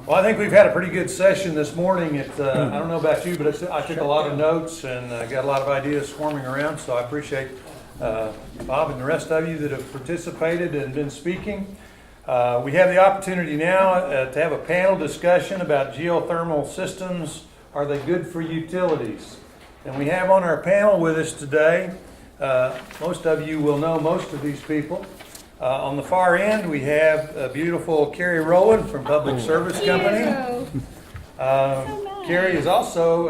Well, I think we've had a pretty good session this morning. I don't know about you, but I took a lot of notes and got a lot of ideas swarming around, so I appreciate Bob and the rest of you that have participated and been speaking. We have the opportunity now to have a panel discussion about geothermal systems. Are they good for utilities? And we have on our panel with us today, most of you will know most of these people. On the far end, we have beautiful Carrie Rowland from Public Service Company. Carrie is also,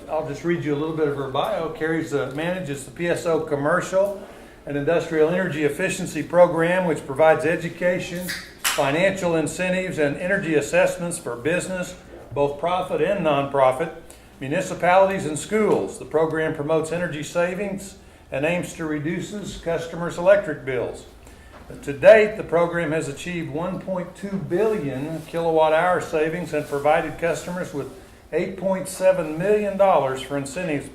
I'll just read you a little bit of her bio. Carrie manages the PSO Commercial and Industrial Energy Efficiency Program, which provides education, financial incentives, and energy assessments for business, both profit and nonprofit, municipalities, and schools. The program promotes energy savings and aims to reduce customers' electric bills. To date, the program has achieved 1.2 billion kilowatt hour savings and provided customers with $8.7 million for incentives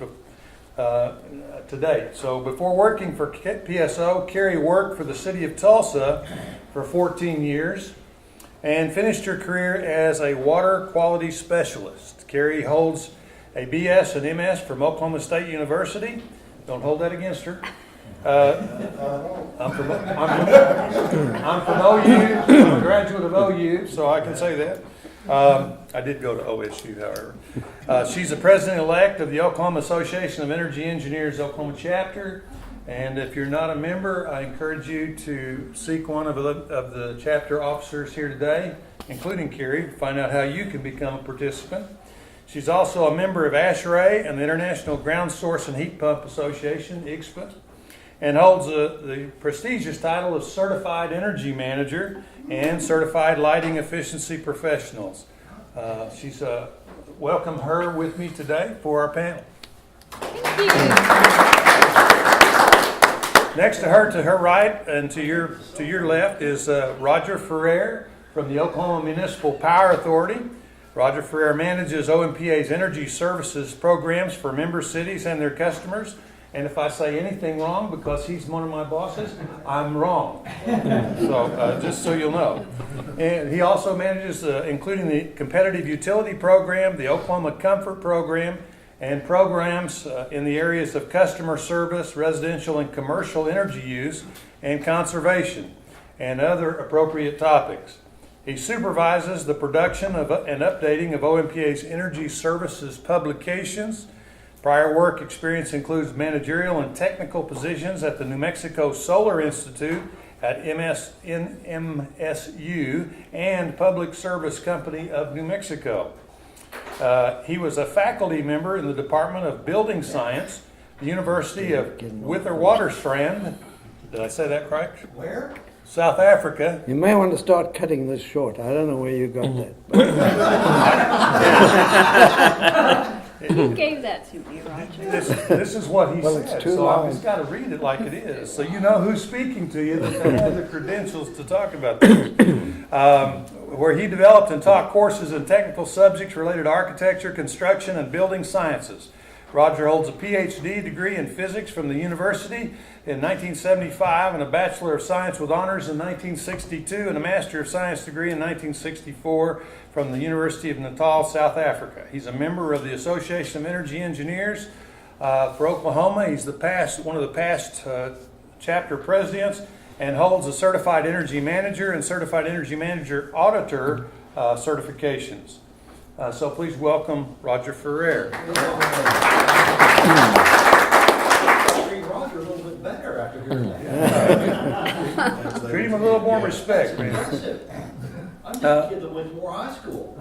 to date. So before working for PSO, Carrie worked for the city of Tulsa for 14 years and finished her career as a water quality specialist. Carrie holds a BS and MS from Oklahoma State University. Don't hold that against her. I'm from OU. I'm a graduate of OU, so I can say that. I did go to OSU, however. She's the president-elect of the Oklahoma Association of Energy Engineers Oklahoma Chapter. And if you're not a member, I encourage you to seek one of the chapter officers here today, including Carrie, to find out how you can become a participant. She's also a member of ASHRAE and the International Ground Source and Heat Pump Association, IGSHPA, and holds the prestigious title of Certified Energy Manager and Certified Lighting Efficiency Professionals. She's welcome her with me today for our panel. Thank you. Next to her right and to your left is Roger Ferrer from the Oklahoma Municipal Power Authority. Roger Ferrer manages OMPA's energy services programs for member cities and their customers. And if I say anything wrong, because he's one of my bosses, I'm wrong. So just so you'll know. And he also manages, including the Competitive Utility Program, the Oklahoma Comfort Program, and programs in the areas of customer service, residential and commercial energy use, and conservation, and other appropriate topics. He supervises the production and updating of OMPA's energy services publications. Prior work experience includes managerial and technical positions at the New Mexico Solar Institute at MSU and Public Service Company of New Mexico. He was a faculty member in the Department of Building Science, the University of Witwatersrand. Did I say that correct? Where? South Africa. You may want to start cutting this short. I don't know where you got that. Who gave that to me, Roger? This is what he Well, said, it's too so long. I've just got to read it like it is, so you know who's speaking to you, that they have the credentials to talk about this. Where he developed and taught courses in technical subjects related to architecture, construction, and building sciences. Roger holds a PhD degree in physics from the university in 1975 and a Bachelor of Science with honors in 1962 and a Master of Science degree in 1964 from the University of Natal, South Africa. He's a member of the Association of Energy Engineers for Oklahoma. He's one of the past chapter presidents and holds a Certified Energy Manager and Certified Energy Manager Auditor certifications. So please welcome Roger Ferrer. Treat Roger a little bit better after hearing that. Treat him a little more respect, man. I'm just a kid that went to Moore High School.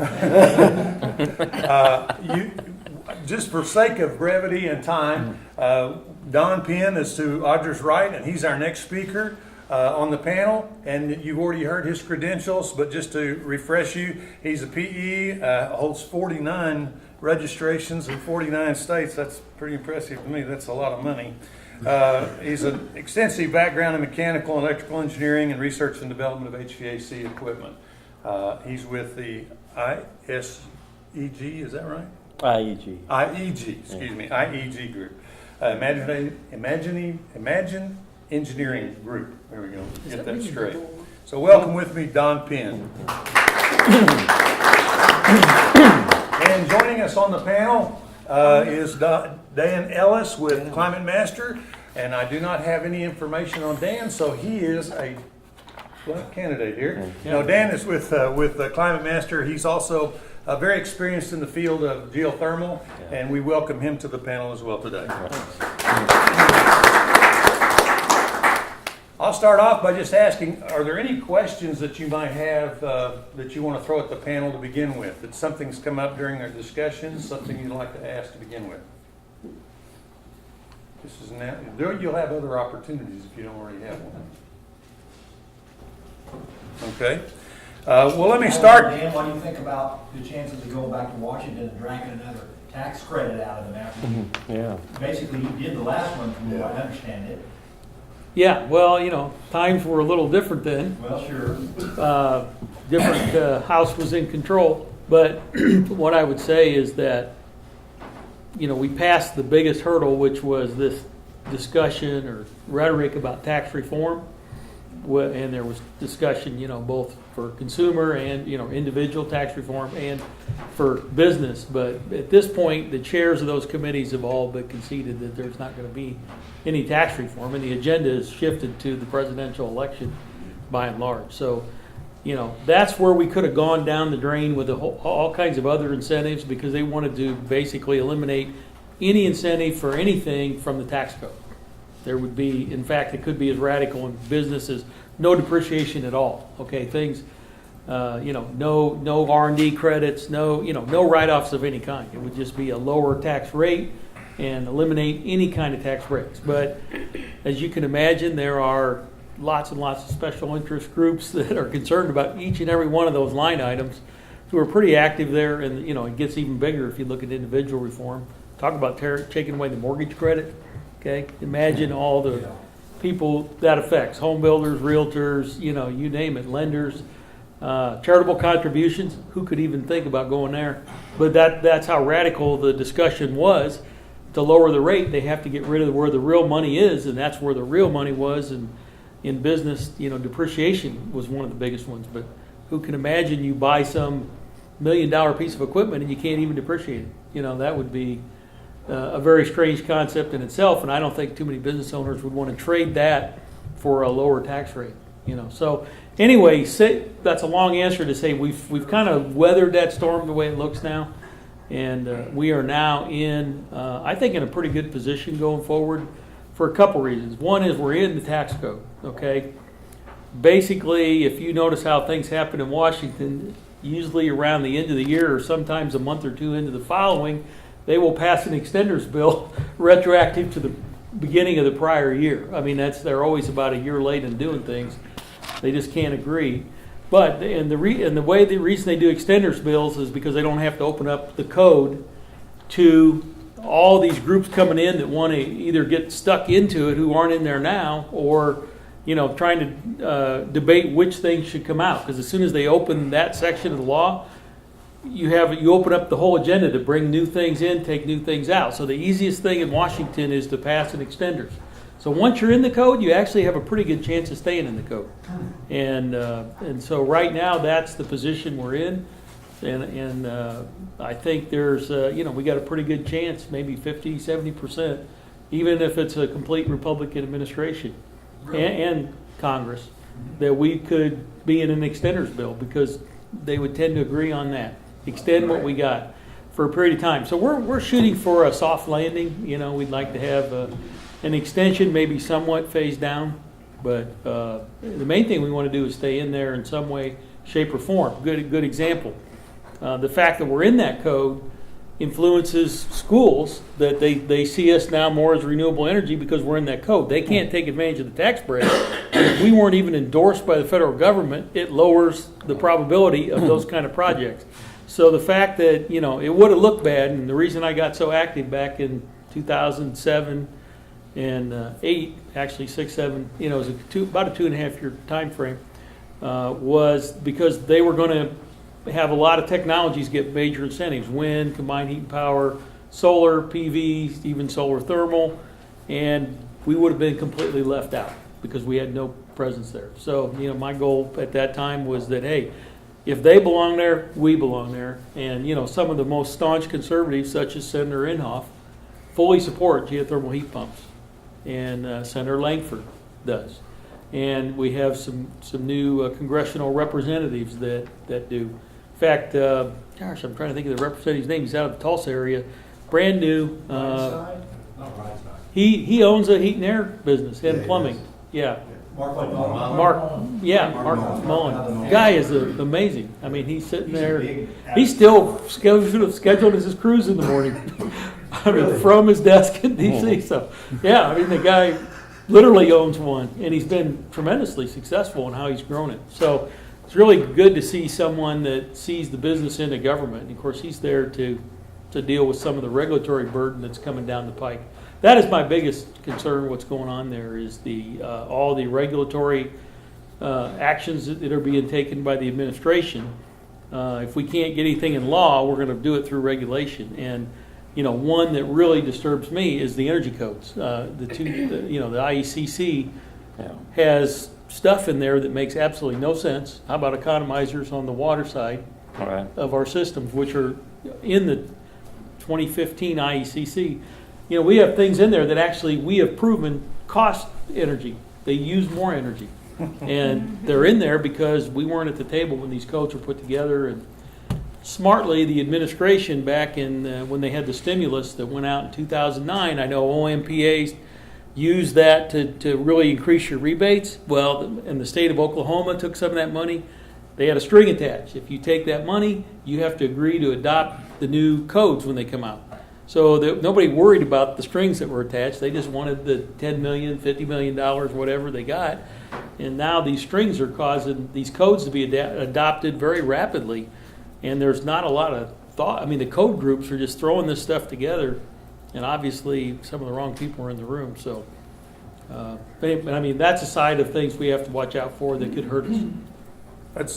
Just for sake of brevity and time, Don Penn is to Audrey's right, and he's our next speaker on the panel. And you've already heard his credentials, but just to refresh you, he's a PE, holds 49 registrations in 49 states. That's pretty impressive to me. That's a lot of money. He's an extensive background in mechanical and electrical engineering and research and development of HVAC equipment. He's with the ISEG, is that right? IEG. IEG Group. Imagine Engineering Group. There we go. Get that straight. So welcome with me, Don Penn. And joining us on the panel is Dan Ellis with Climate Master. And I do not have any information on Dan, so he is a blunt candidate here. You know, Dan is with Climate Master. He's also very experienced in the field of geothermal, and we welcome him to the panel as well today. I'll start off by just asking, are there any questions that you might have that you want to throw at the panel to begin with? That something's come up during our discussions, something you'd like to ask to begin with? This is now, you'll have other opportunities if you don't already have one. Okay. Well, let me start. Dan, what do you think about the chances of going back to Washington and dragging another tax credit out of them after you basically you did the last one, from what I understand it? Yeah, well, you know, times were a little different then. Well, sure. Different House was in control. But what I would say is that, you know, we passed the biggest hurdle, which was this discussion or rhetoric about tax reform. And there was discussion, you know, both for consumer and, you know, individual tax reform and for business. But at this point, the chairs of those committees have all but conceded that there's not going to be any tax reform, and the agenda is shifted to the presidential election by and large. So, you know, that's where we could have gone down the drain with all kinds of other incentives, because they wanted to basically eliminate any incentive for anything from the tax code. There would be, in fact, it could be as radical in business as no depreciation at all. Okay, things, you know, no R&D credits, no write-offs of any kind. It would just be a lower tax rate and eliminate any kind of tax breaks. But as you can imagine, there are lots and lots of special interest groups that are concerned about each and every one of those line items, who are pretty active there. And, you know, it gets even bigger if you look at individual reform. Talk about taking away the mortgage credit. Okay, imagine all the people that affects: home builders, realtors, you know, you name it, lenders, charitable contributions. Who could even think about going there? But that's how radical the discussion was. To lower the rate, they have to get rid of where the real money is, and that's where the real money was. And in business, you know, depreciation was one of the biggest ones. But who can imagine you buy some $1 million piece of equipment and you can't even depreciate it? You know, that would be a very strange concept in itself, and I don't think too many business owners would want to trade that for a lower tax rate. You know, so anyway, that's a long answer to say we've kind of weathered that storm the way it looks now, and we are now in, I think, in a pretty good position going forward for a couple reasons. One is we're in the tax code. Okay, basically, if you notice how things happen in Washington, usually around the end of the year or sometimes a month or two into the following, they will pass an extenders bill retroactive to the beginning of the prior year. I mean, they're always about a year late in doing things. They just can't agree. But the reason they do extenders bills is because they don't have to open up the code to all these groups coming in that want to either get stuck into it who aren't in there now, or, you know, trying to debate which things should come out. Because as soon as they open that section of the law, you open up the whole agenda to bring new things in, take new things out. So the easiest thing in Washington is to pass an extenders. So once you're in the code, you actually have a pretty good chance of staying in the code. And so right now, that's the position we're in. And I think there's, you know, we got a pretty good chance, maybe 50, 70%, even if it's a complete Republican administration and Congress, that we could be in an extenders bill, because they would tend to agree on that. Extend what we got for a period of time. So we're shooting for a soft landing. You know, we'd like to have an extension, maybe somewhat phased down. But the main thing we want to do is stay in there in some way, shape, or form. Good example. The fact that we're in that code influences schools, that they see us now more as renewable energy because we're in that code. They can't take advantage of the tax break. If we weren't even endorsed by the federal government, it lowers the probability of those kind of projects. So the fact that, you know, it would have looked bad, and the reason I got so active back in 2007 and 8, actually 6, 7, you know, it was about a 2.5 year time frame, was because they were going to have a lot of technologies get major incentives: wind, combined heat and power, solar, PV, even solar thermal, and we would have been completely left out because we had no presence there. So, you know, my goal at that time was that, hey, if they belong there, we belong there. And, some of the most staunch conservatives, such as Senator Inhofe, fully support geothermal heat pumps. And Senator Langford does. And we have some new congressional representatives that do. In fact, gosh, I'm trying to think of the representative's name. He's out of the Tulsa area, brand new. Not right side. He owns a heat and air business and Yeah, he plumbing. does. Yeah. Mark Mark Mullen. Mullen. Guy is amazing. I mean, he's sitting He's a there. big He's still scheduled as his cruise in the morning. I mean, from his desk in D.C. So, yeah, I mean, the guy literally owns one, and he's been tremendously successful in how he's grown it. So it's really good to see someone that sees the business into government. And of course, he's there to deal with some of the regulatory burden that's coming down the pike. That is my biggest concern. What's going on there is all the regulatory actions that are being taken by the administration. If we can't get anything in law, we're going to do it through regulation. And one that really disturbs me is the energy codes. The IECC has stuff in there that makes absolutely no sense. How about economizers on the water side of our systems, which are in the 2015 IECC? We have things in there that actually we have proven cost energy. They use more energy. And they're in there because we weren't at the table when these codes were put together. And smartly, the administration back in when they had the stimulus that went out in 2009, I know OMPAs used that to really increase your rebates. Well, and the state of Oklahoma took some of that money. They had a string attached. If you take that money, you have to agree to adopt the new codes when they come out. So nobody worried about the strings that were attached. They just wanted the $10 million, $50 million, whatever they got. And now these strings are causing these codes to be adopted very rapidly. And there's not a lot of thought. I mean, the code groups are just throwing this stuff together. And obviously, some of the wrong people are in the room. So, but I mean, that's a side of things we have to watch out for that could hurt us.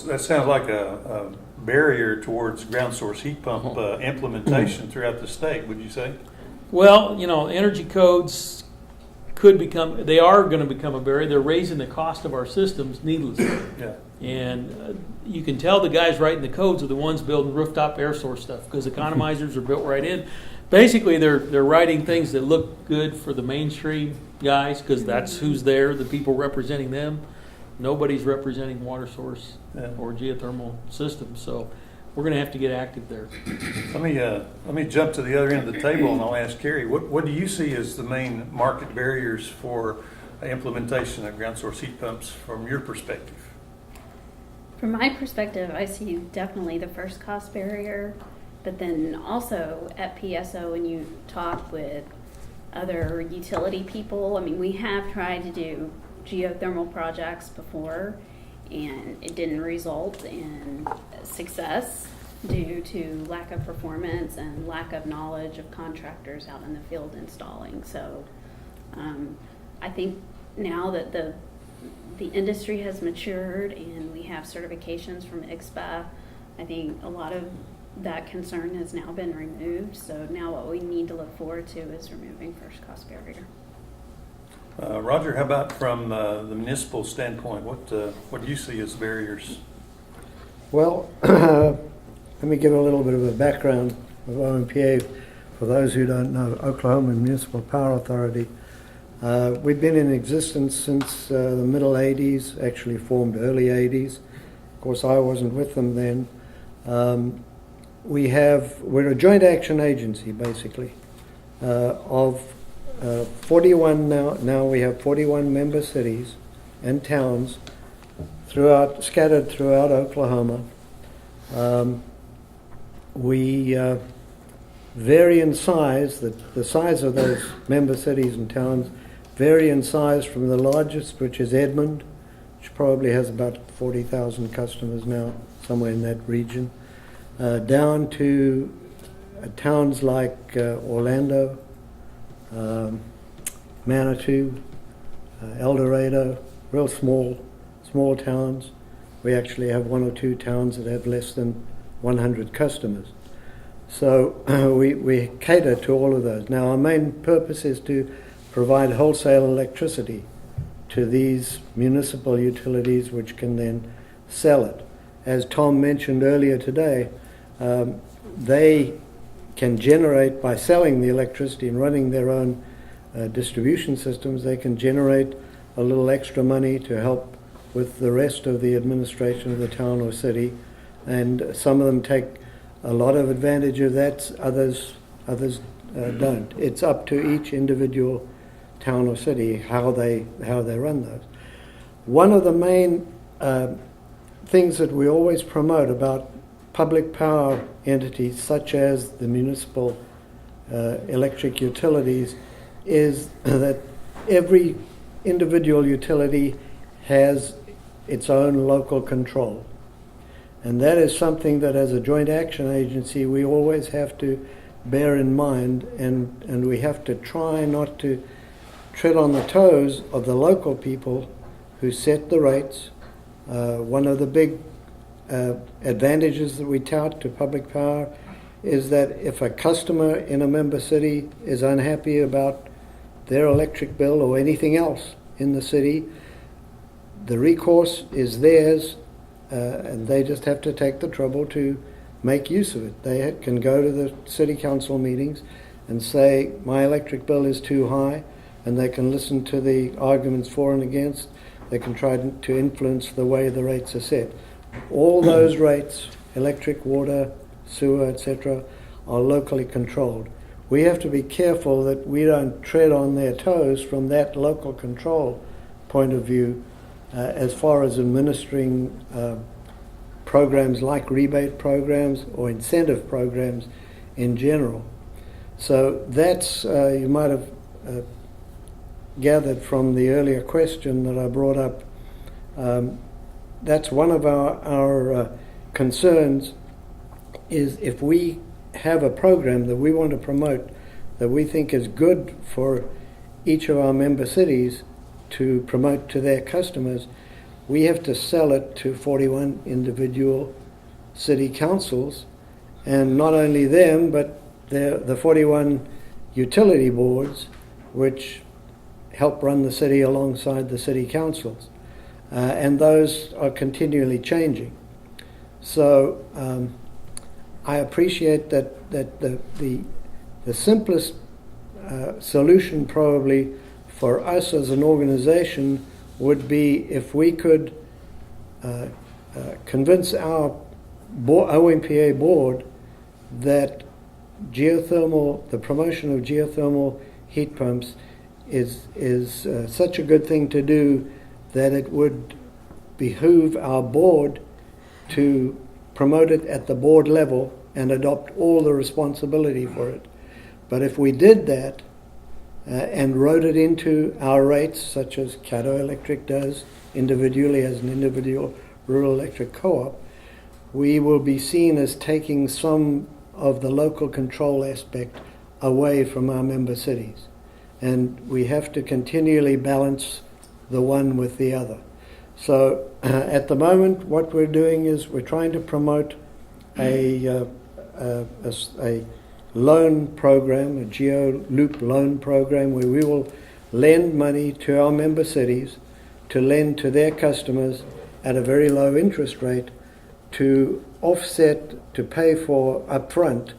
That sounds like a barrier towards ground source heat pump implementation throughout the state, would you say? Well, energy codes they are going to become a barrier. They're raising the cost of our systems needlessly. Yeah. And you can tell the guys writing the codes are the ones building rooftop air source stuff because economizers are built right in. Basically, they're writing things that look good for the mainstream guys because that's who's there, the people representing them. Nobody's representing water source or geothermal systems, so we're going to have to get active there. Let me jump to the other end of the table and I'll ask Carrie, what do you see as the main market barriers for implementation of ground source heat pumps from your perspective? From my perspective, I see definitely the first cost barrier, but then also at PSO when you talk with other utility people, I mean, we have tried to do geothermal projects before and it didn't result in success due to lack of performance and lack of knowledge of contractors out in the field installing. So I think now that the industry has matured and we have certifications from IGSHPA, I think a lot of that concern has now been removed. So now what we need to look forward to is removing first cost barrier. Roger, how about from the municipal standpoint? What do you see as barriers? Well, let me give a little bit of a background of OMPA for those who don't know. Oklahoma Municipal Power Authority. We've been in existence since the middle 80s, actually formed early 80s. Of course, I wasn't with them then. We're a joint action agency, basically, of 41 now we have 41 member cities and towns scattered throughout Oklahoma. We vary in size. The size of those member cities and towns vary in size from the largest, which is Edmond, which probably has about 40,000 customers now, somewhere in that region, down to towns like Orlando, Manitou, El Dorado, real small towns. We actually have one or two towns that have less than 100 customers. So we cater to all of those. Now our main purpose is to provide wholesale electricity to these municipal utilities which can then sell it. as Tom mentioned earlier today, they can generate, by selling the electricity and running their own distribution systems, they can generate a little extra money to help with the rest of the administration of the town or city. And some of them take a lot of advantage of that, others don't. It's up to each individual town or city how they run those. One of the main things that we always promote about public power entities such as the municipal electric utilities is that every individual utility has its own local control. And that is something that as a joint action agency we always have to bear in mind, and we have to try not to tread on the toes of the local people who set the rates. One of the big advantages that we tout to public power is that if a customer in a member city is unhappy about their electric bill or anything else in the city, the recourse is theirs, and they just have to take the trouble to make use of it. They can go to the city council meetings and say, my electric bill is too high, and they can listen to the arguments for and against. They can try to influence the way the rates are set. All those rates, electric, water, sewer, etc., are locally controlled. We have to be careful that we don't tread on their toes from that local control point of view as far as administering programs like rebate programs or incentive programs in general. So that's, you might have gathered from the earlier question that I brought up, that's one of our concerns, is if we have a program that we want to promote that we think is good for each of our member cities to promote to their customers, we have to sell it to 41 individual city councils, and not only them, but the 41 utility boards which help run the city alongside the city councils. And those are continually changing. So I appreciate that the simplest solution probably for us as an organization would be if we could convince our OMPA board that geothermal, the promotion of geothermal heat pumps is such a good thing to do that it would behoove our board to promote it at the board level and adopt all the responsibility for it. But if we did that and wrote it into our rates, such as Caddo Electric does individually as an individual rural electric co-op, we will be seen as taking some of the local control aspect away from our member cities. And we have to continually balance the one with the other. So at the moment, what we're doing is we're trying to promote a loan program, a Geo Loop loan program, where we will lend money to our member cities to lend to their customers at a very low interest rate to offset, to pay for upfront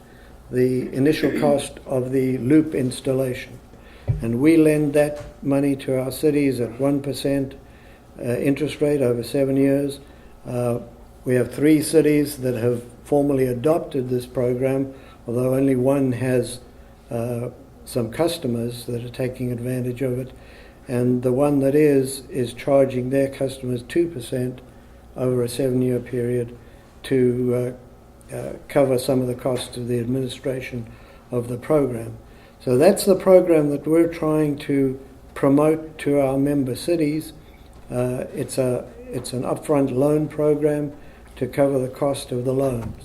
the initial cost of the loop installation. And we lend that money to our cities at 1% interest rate over 7 years. We have 3 cities that have formally adopted this program, although only one has some customers that are taking advantage of it. And the one that is charging their customers 2% over a 7-year period to cover some of the costs of the administration of the program. So that's the program that we're trying to promote to our member cities. It's an upfront loan program to cover the cost of the loans.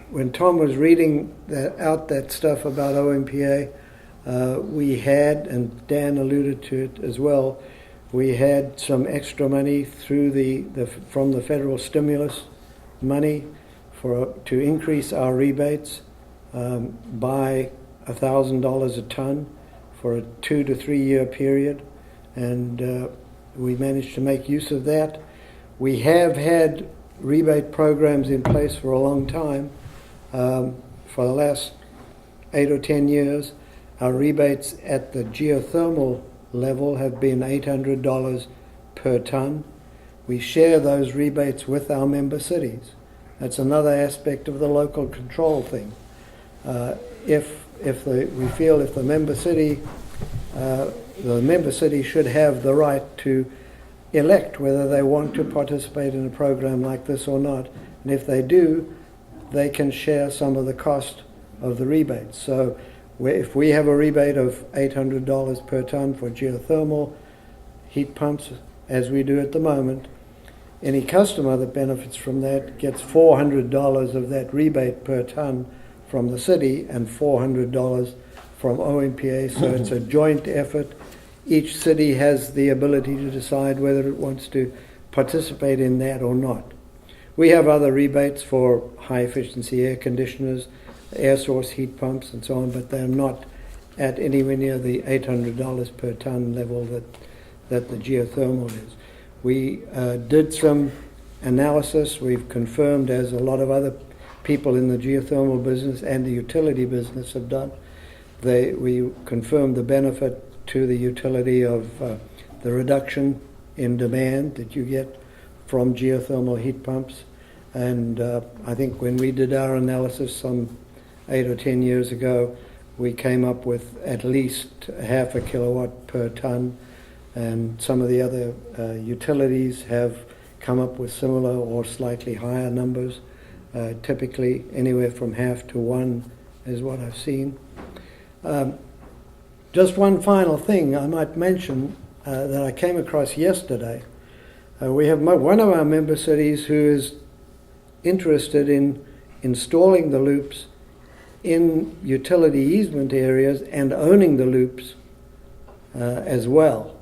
When Tom was reading out that stuff about OMPA, we had, and Dan alluded to it as well, we had some extra money through from the federal stimulus money to increase our rebates by $1,000 a ton for a 2 to 3 year period, and we managed to make use of that. We have had rebate programs in place for a long time. For the last 8 or 10 years, our rebates at the geothermal level have been $800 per ton. We share those rebates with our member cities. That's another aspect of the local control thing. We feel if the member city should have the right to elect whether they want to participate in a program like this or not. And if they do, they can share some of the cost of the rebates. So if we have a rebate of $800 per ton for geothermal heat pumps, as we do at the moment, any customer that benefits from that gets $400 of that rebate per ton from the city and $400 from OMPA. So it's a joint effort. Each city has the ability to decide whether it wants to participate in that or not. We have other rebates for high efficiency air conditioners, air source heat pumps and so on, but they're not at anywhere near the $800 per ton level that the geothermal is. We did some analysis. We've confirmed, as a lot of other people in the geothermal business and the utility business have done, we confirmed the benefit to the utility of the reduction in demand that you get from geothermal heat pumps. And I think when we did our analysis some 8 or 10 years ago, we came up with at least half a kilowatt per ton, and some of the other utilities have come up with similar or slightly higher numbers, typically anywhere from half to 1 is what I've seen. Just one final thing I might mention that I came across yesterday. We have one of our member cities who is interested in installing the loops in utility easement areas and owning the loops as well.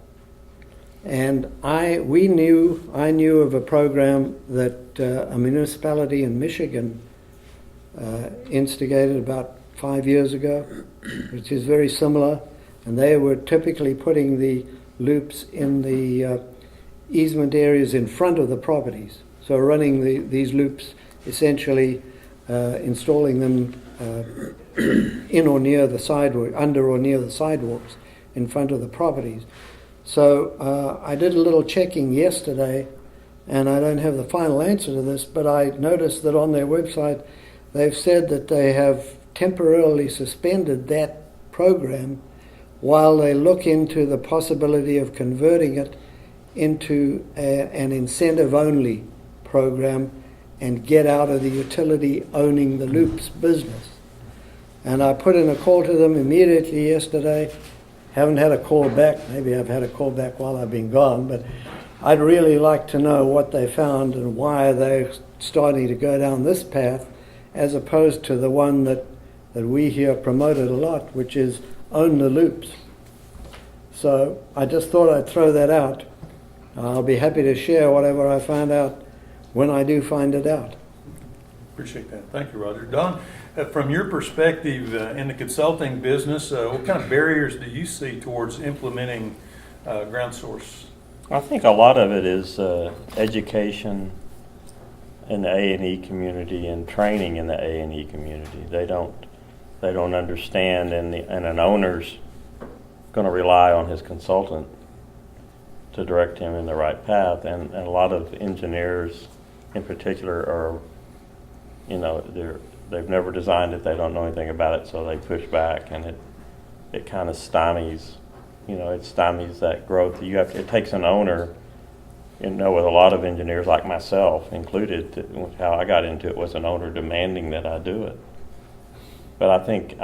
And I knew of a program that a municipality in Michigan instigated about 5 years ago, which is very similar. And they were typically putting the loops in the easement areas in front of the properties. So running these loops, essentially installing them in or near the sidewalk, under or near the sidewalks in front of the properties. So I did a little checking yesterday, and I don't have the final answer to this, but I noticed that on their website they've said that they have temporarily suspended that program while they look into the possibility of converting it into an incentive-only program and get out of the utility owning the loops business. And I put in a call to them immediately yesterday. Haven't had a call back. Maybe I've had a call back while I've been gone, but I'd really like to know what they found and why they're starting to go down this path as opposed to the one that we hear promoted a lot, which is own the loops. So I just thought I'd throw that out. I'll be happy to share whatever I find out when I do find it out. Appreciate that. Thank you, Roger. Don, from your perspective in the consulting business, what kind of barriers do you see towards implementing ground source? I think a lot of it is education in the A&E community and training in the A&E community. They don't understand, and an owner's going to rely on his consultant to direct him in the right path. And a lot of engineers, in particular, are, they've never designed it. They don't know anything about it, so they push back, and it kind of stymies. It stymies that growth. It takes an owner. With a lot of engineers, like myself included, how I got into it was an owner demanding that I do it. But I think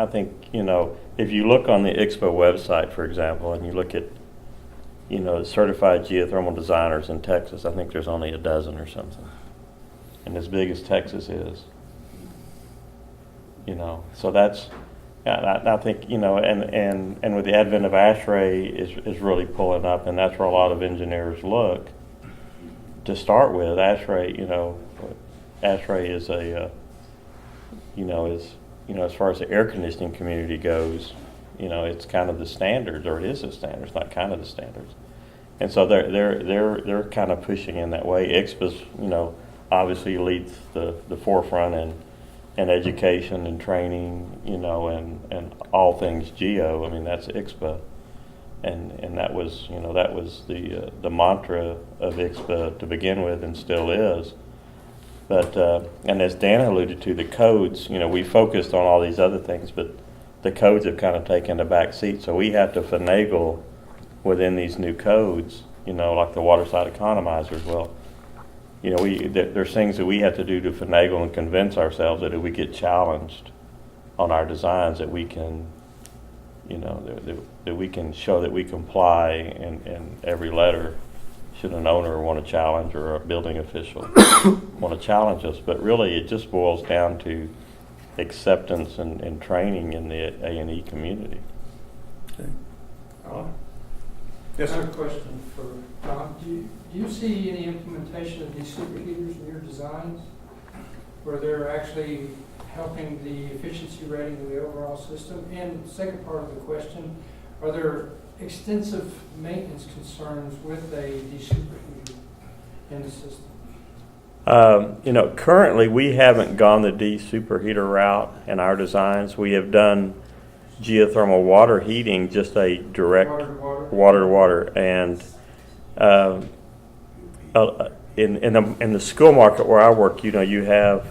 if you look on the IGSHPA website, for example, and you look at certified geothermal designers in Texas, I think there's only a dozen or something, and as big as Texas is, so that's. I think and with the advent of ASHRAE is really pulling up, and that's where a lot of engineers look. To start with, ASHRAE is as far as the air conditioning community goes, it's kind of the standards, or it is the standards, not kind of the standards. And so they're kind of pushing in that way. IGSHPA's, obviously leads the forefront in education and training, and all things geo. I mean, that's IGSHPA. And that was the mantra of IGSHPA to begin with, and still is. But and as Dan alluded to, the codes, we focused on all these other things, but the codes have kind of taken a back seat. So we have to finagle within these new codes, like the waterside economizers. Well, there's things that we have to do to finagle and convince ourselves that if we get challenged on our designs, that we can, that we can show that we comply in every letter. Should an owner want to challenge, or a building official want to challenge us? But really, it just boils down to acceptance and training in the A&E community. Okay. I have a question for Tom. Do you see any implementation of these superheaters in your designs where they're actually helping the efficiency rating of the overall system? And second part of the question, are there extensive maintenance concerns with a de-superheater in the system? Currently we haven't gone the de-superheater route in our designs. We have done geothermal water heating, just a direct water to water, and in the school market where I work, you have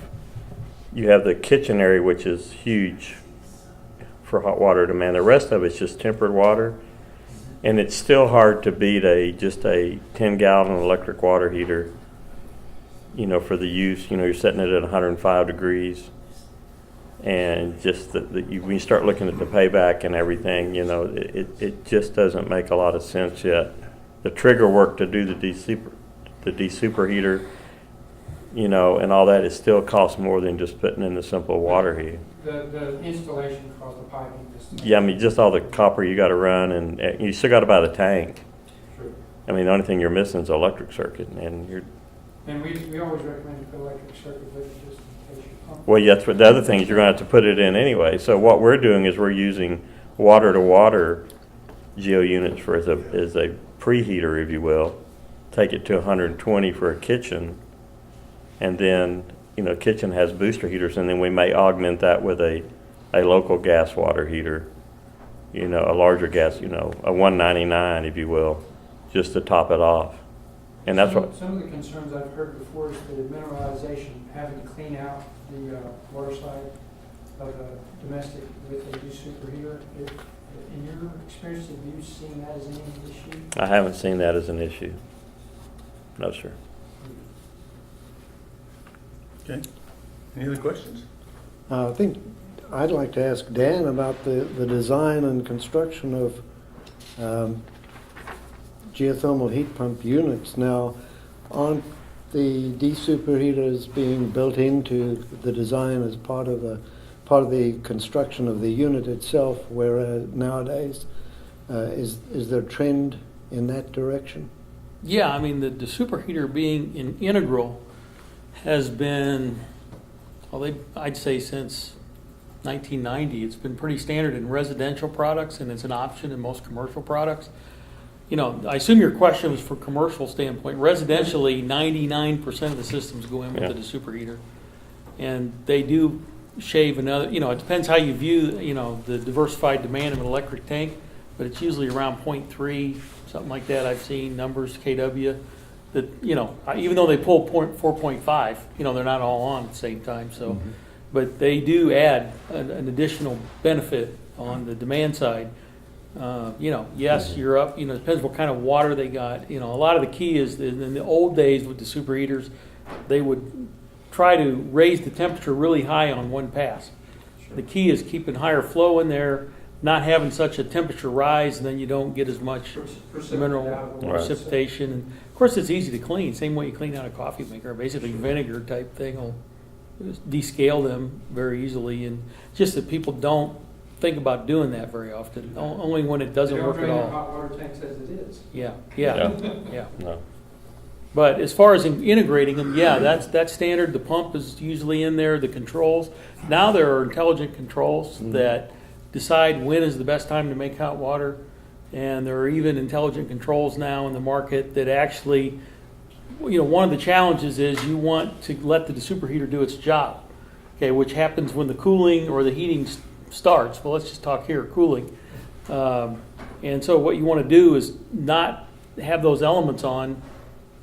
the kitchen area, which is huge for hot water demand. The rest of it's just tempered water, and it's still hard to beat just a 10-gallon electric water heater. For the use, you're setting it at 105 degrees. And just when you start looking at the payback and everything, it just doesn't make a lot of sense yet. The trigger work to do the de-superheater, and all that, it still costs more than just putting in the simple water heat. The installation cost, the piping. Yeah, I mean, just all the copper you got to run, and you still got to buy the tank. True. I mean, the only thing you're missing is the electric circuit, and you're. And we always recommend the electric circuit with it, just in case you pump. Well, yeah, that's what the other thing is, you're going to have to put it in anyway. So what we're doing is we're using water-to-water geo units as a preheater, if you will. Take it to 120 for a kitchen, and then kitchen has booster heaters, and then we may augment that with a local gas water heater, a larger gas, a 199, if you will, just to top it off. And that's what some of the concerns I've heard before is the mineralization, having to clean out the water side of a domestic with a de-superheater. In your experience, have you seen that as any issue? I haven't seen that as an issue. No, sir. Okay. Any other questions? I think I'd like to ask Dan about the design and construction of geothermal heat pump units. Now, aren't the de-superheaters being built into the design as part of the construction of the unit itself, whereas nowadays is there a trend in that direction? Yeah, I mean, the superheater being integral has been, I'd say since 1990, it's been pretty standard in residential products, and it's an option in most commercial products. I assume your question was for commercial standpoint. Residentially, 99% of the systems go in with the superheater, and they do shave another. It depends how you view, the diversified demand of an electric tank, but it's usually around 0.3, something like that. I've seen numbers kW that even though they pull 4.5, they're not all on at the same time. So, but they do add an additional benefit on the demand side. Yes, you're up. It depends what kind of water they got. A lot of the key is in the old days with the superheaters, they would try to raise the temperature really high on one pass. Sure. The key is keeping higher flow in there, not having such a temperature rise, and then you don't get as much mineral precipitation. And of course, it's easy to clean. Same way you clean out a coffee maker, basically vinegar type thing will descale them very easily. And just that people don't think about doing that very often, only when it doesn't work at all. Hot water tanks as it is. Yeah. No. But as far as integrating them, that's standard. The pump is usually in there, the controls. Now there are intelligent controls that decide when is the best time to make hot water. And there are even intelligent controls now in the market that actually, one of the challenges is you want to let the superheater do its job, okay, which happens when the cooling or the heating starts. Well, let's just talk here, cooling. And so what you want to do is not have those elements on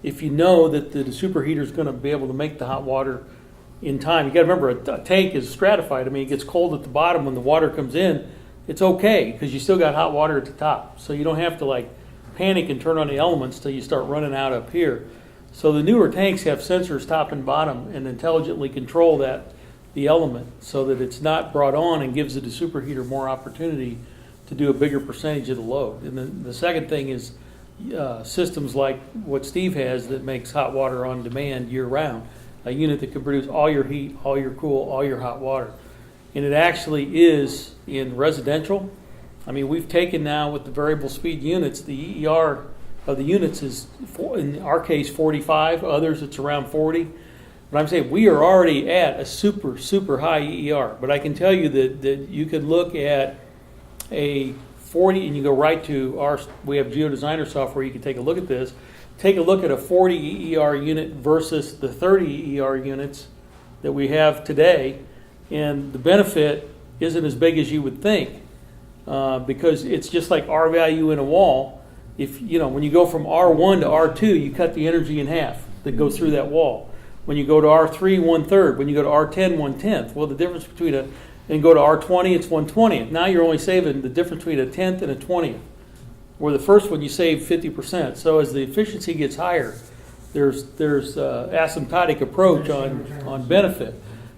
if you know that the superheater is going to be able to make the hot water in time. You got to remember, a tank is stratified. I mean, it gets cold at the bottom when the water comes in. It's okay because you still got hot water at the top. So you don't have to panic and turn on the elements till you start running out up here. So the newer tanks have sensors top and bottom and intelligently control the element so that it's not brought on and gives the superheater more opportunity to do a bigger percentage of the load. And then the second thing is systems like what Steve has that makes hot water on demand year round. A unit that can produce all your heat, all your cool, all your hot water. And it actually is in residential. I mean, we've taken now with the variable speed units, the EER of the units is, in our case, 45. Others, it's around 40. But I'm saying we are already at a super, super high EER. But I can tell you that you could look at a 40, and you go right to we have GeoDesigner software, you can take a look at this. Take a look at a 40 EER unit versus the 30 EER units that we have today. And the benefit isn't as big as you would think because it's just like R value in a wall. If when you go from R1 to R2, you cut the energy in half that goes through that wall. When you go to R3, 1/3. When you go to R10, 1/10. Well, the difference between and go to R20, it's 1/20. Now you're only saving the difference between a 10th and a 20th. Where the first one you save 50%. So as the efficiency gets higher, there's asymptotic approach on benefit.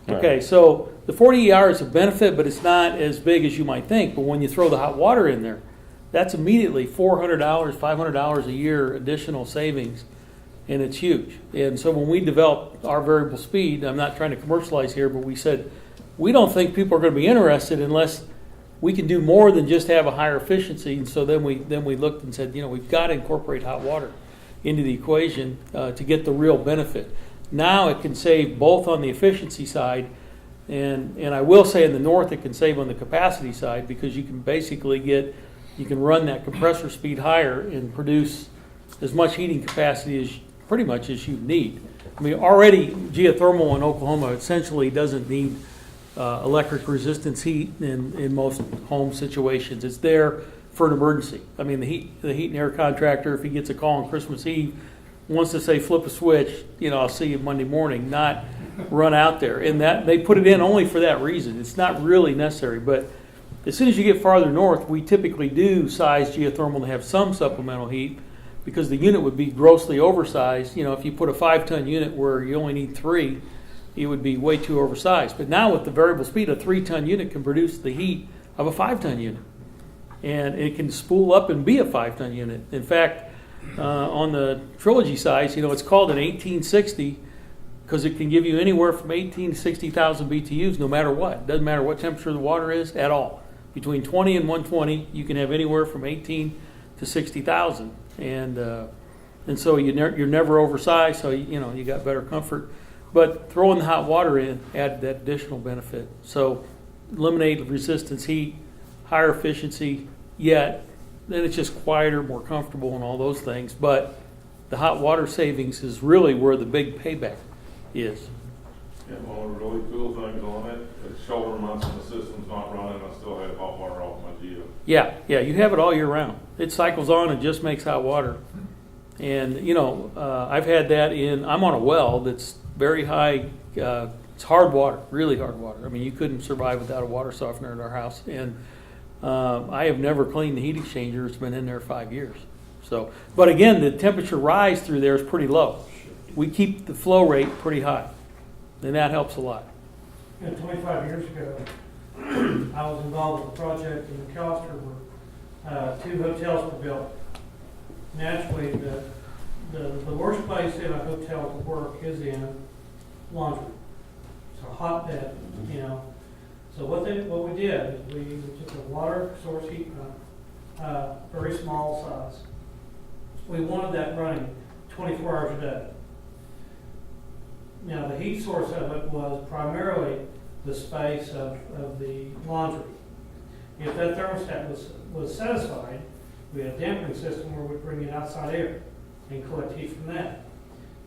Okay, so the 40 ER is a benefit, but it's not as big as you might think. But when you throw the hot water in there, that's immediately $400, $500 a year additional savings, and it's huge. And so when we developed our variable speed, I'm not trying to commercialize here, but we said we don't think people are going to be interested unless we can do more than just have a higher efficiency. And so then we looked and said, we've got to incorporate hot water into the equation to get the real benefit. Now it can save both on the efficiency side, and I will say in the north it can save on the capacity side because you can basically you can run that compressor speed higher and produce as much heating capacity as pretty much as you need. I mean, already geothermal in Oklahoma essentially doesn't need electric resistance heat in most home situations. It's there for an emergency. I mean, the heat and air contractor, if he gets a call on Christmas Eve, wants to say flip a switch, I'll see you Monday morning, not run out there. And that they put it in only for that reason. It's not really necessary. But as soon as you get farther north, we typically do size geothermal to have some supplemental heat because the unit would be grossly oversized. If you put a 5-ton unit where you only need 3, it would be way too oversized. But now with the variable speed, a 3-ton unit can produce the heat of a 5-ton unit. And it can spool up and be a 5-ton unit. In fact, on the Trilogy size, it's called an 1860 because it can give you anywhere from 18 to 60,000 BTUs no matter what. Doesn't matter what temperature the water is at all. Between 20 and 120, you can have anywhere from 18 to 60,000. And so you're never oversized, so you got better comfort. But throwing the hot water in added that additional benefit. So eliminate resistance heat, higher efficiency, yet then it's just quieter, more comfortable, and all those things. But the hot water savings is really where the big payback is. Yeah, one of the really cool things on it, it's shoulder months and the system's not running, I still have hot water off my Geo. Yeah, you have it all year round. It cycles on and just makes hot water. And, I've had that I'm on a well that's very high, it's hard water, really hard water. I mean, you couldn't survive without a water softener in our house. And I have never cleaned the heat exchanger. It's been in there 5 years. So, but again, the temperature rise through there is pretty low. We keep the flow rate pretty high, and that helps a lot. 25 years ago, I was involved with a project in McAllister where 2 hotels were built. Naturally, the worst place in a hotel to work is in laundry. It's a hotbed, So what we did is we took a water source heat pump, very small size. We wanted that running 24 hours a day. Now the heat source of it was primarily the space of the laundry. If that thermostat was satisfied, We had a damping system where we bring in outside air and collect heat from that.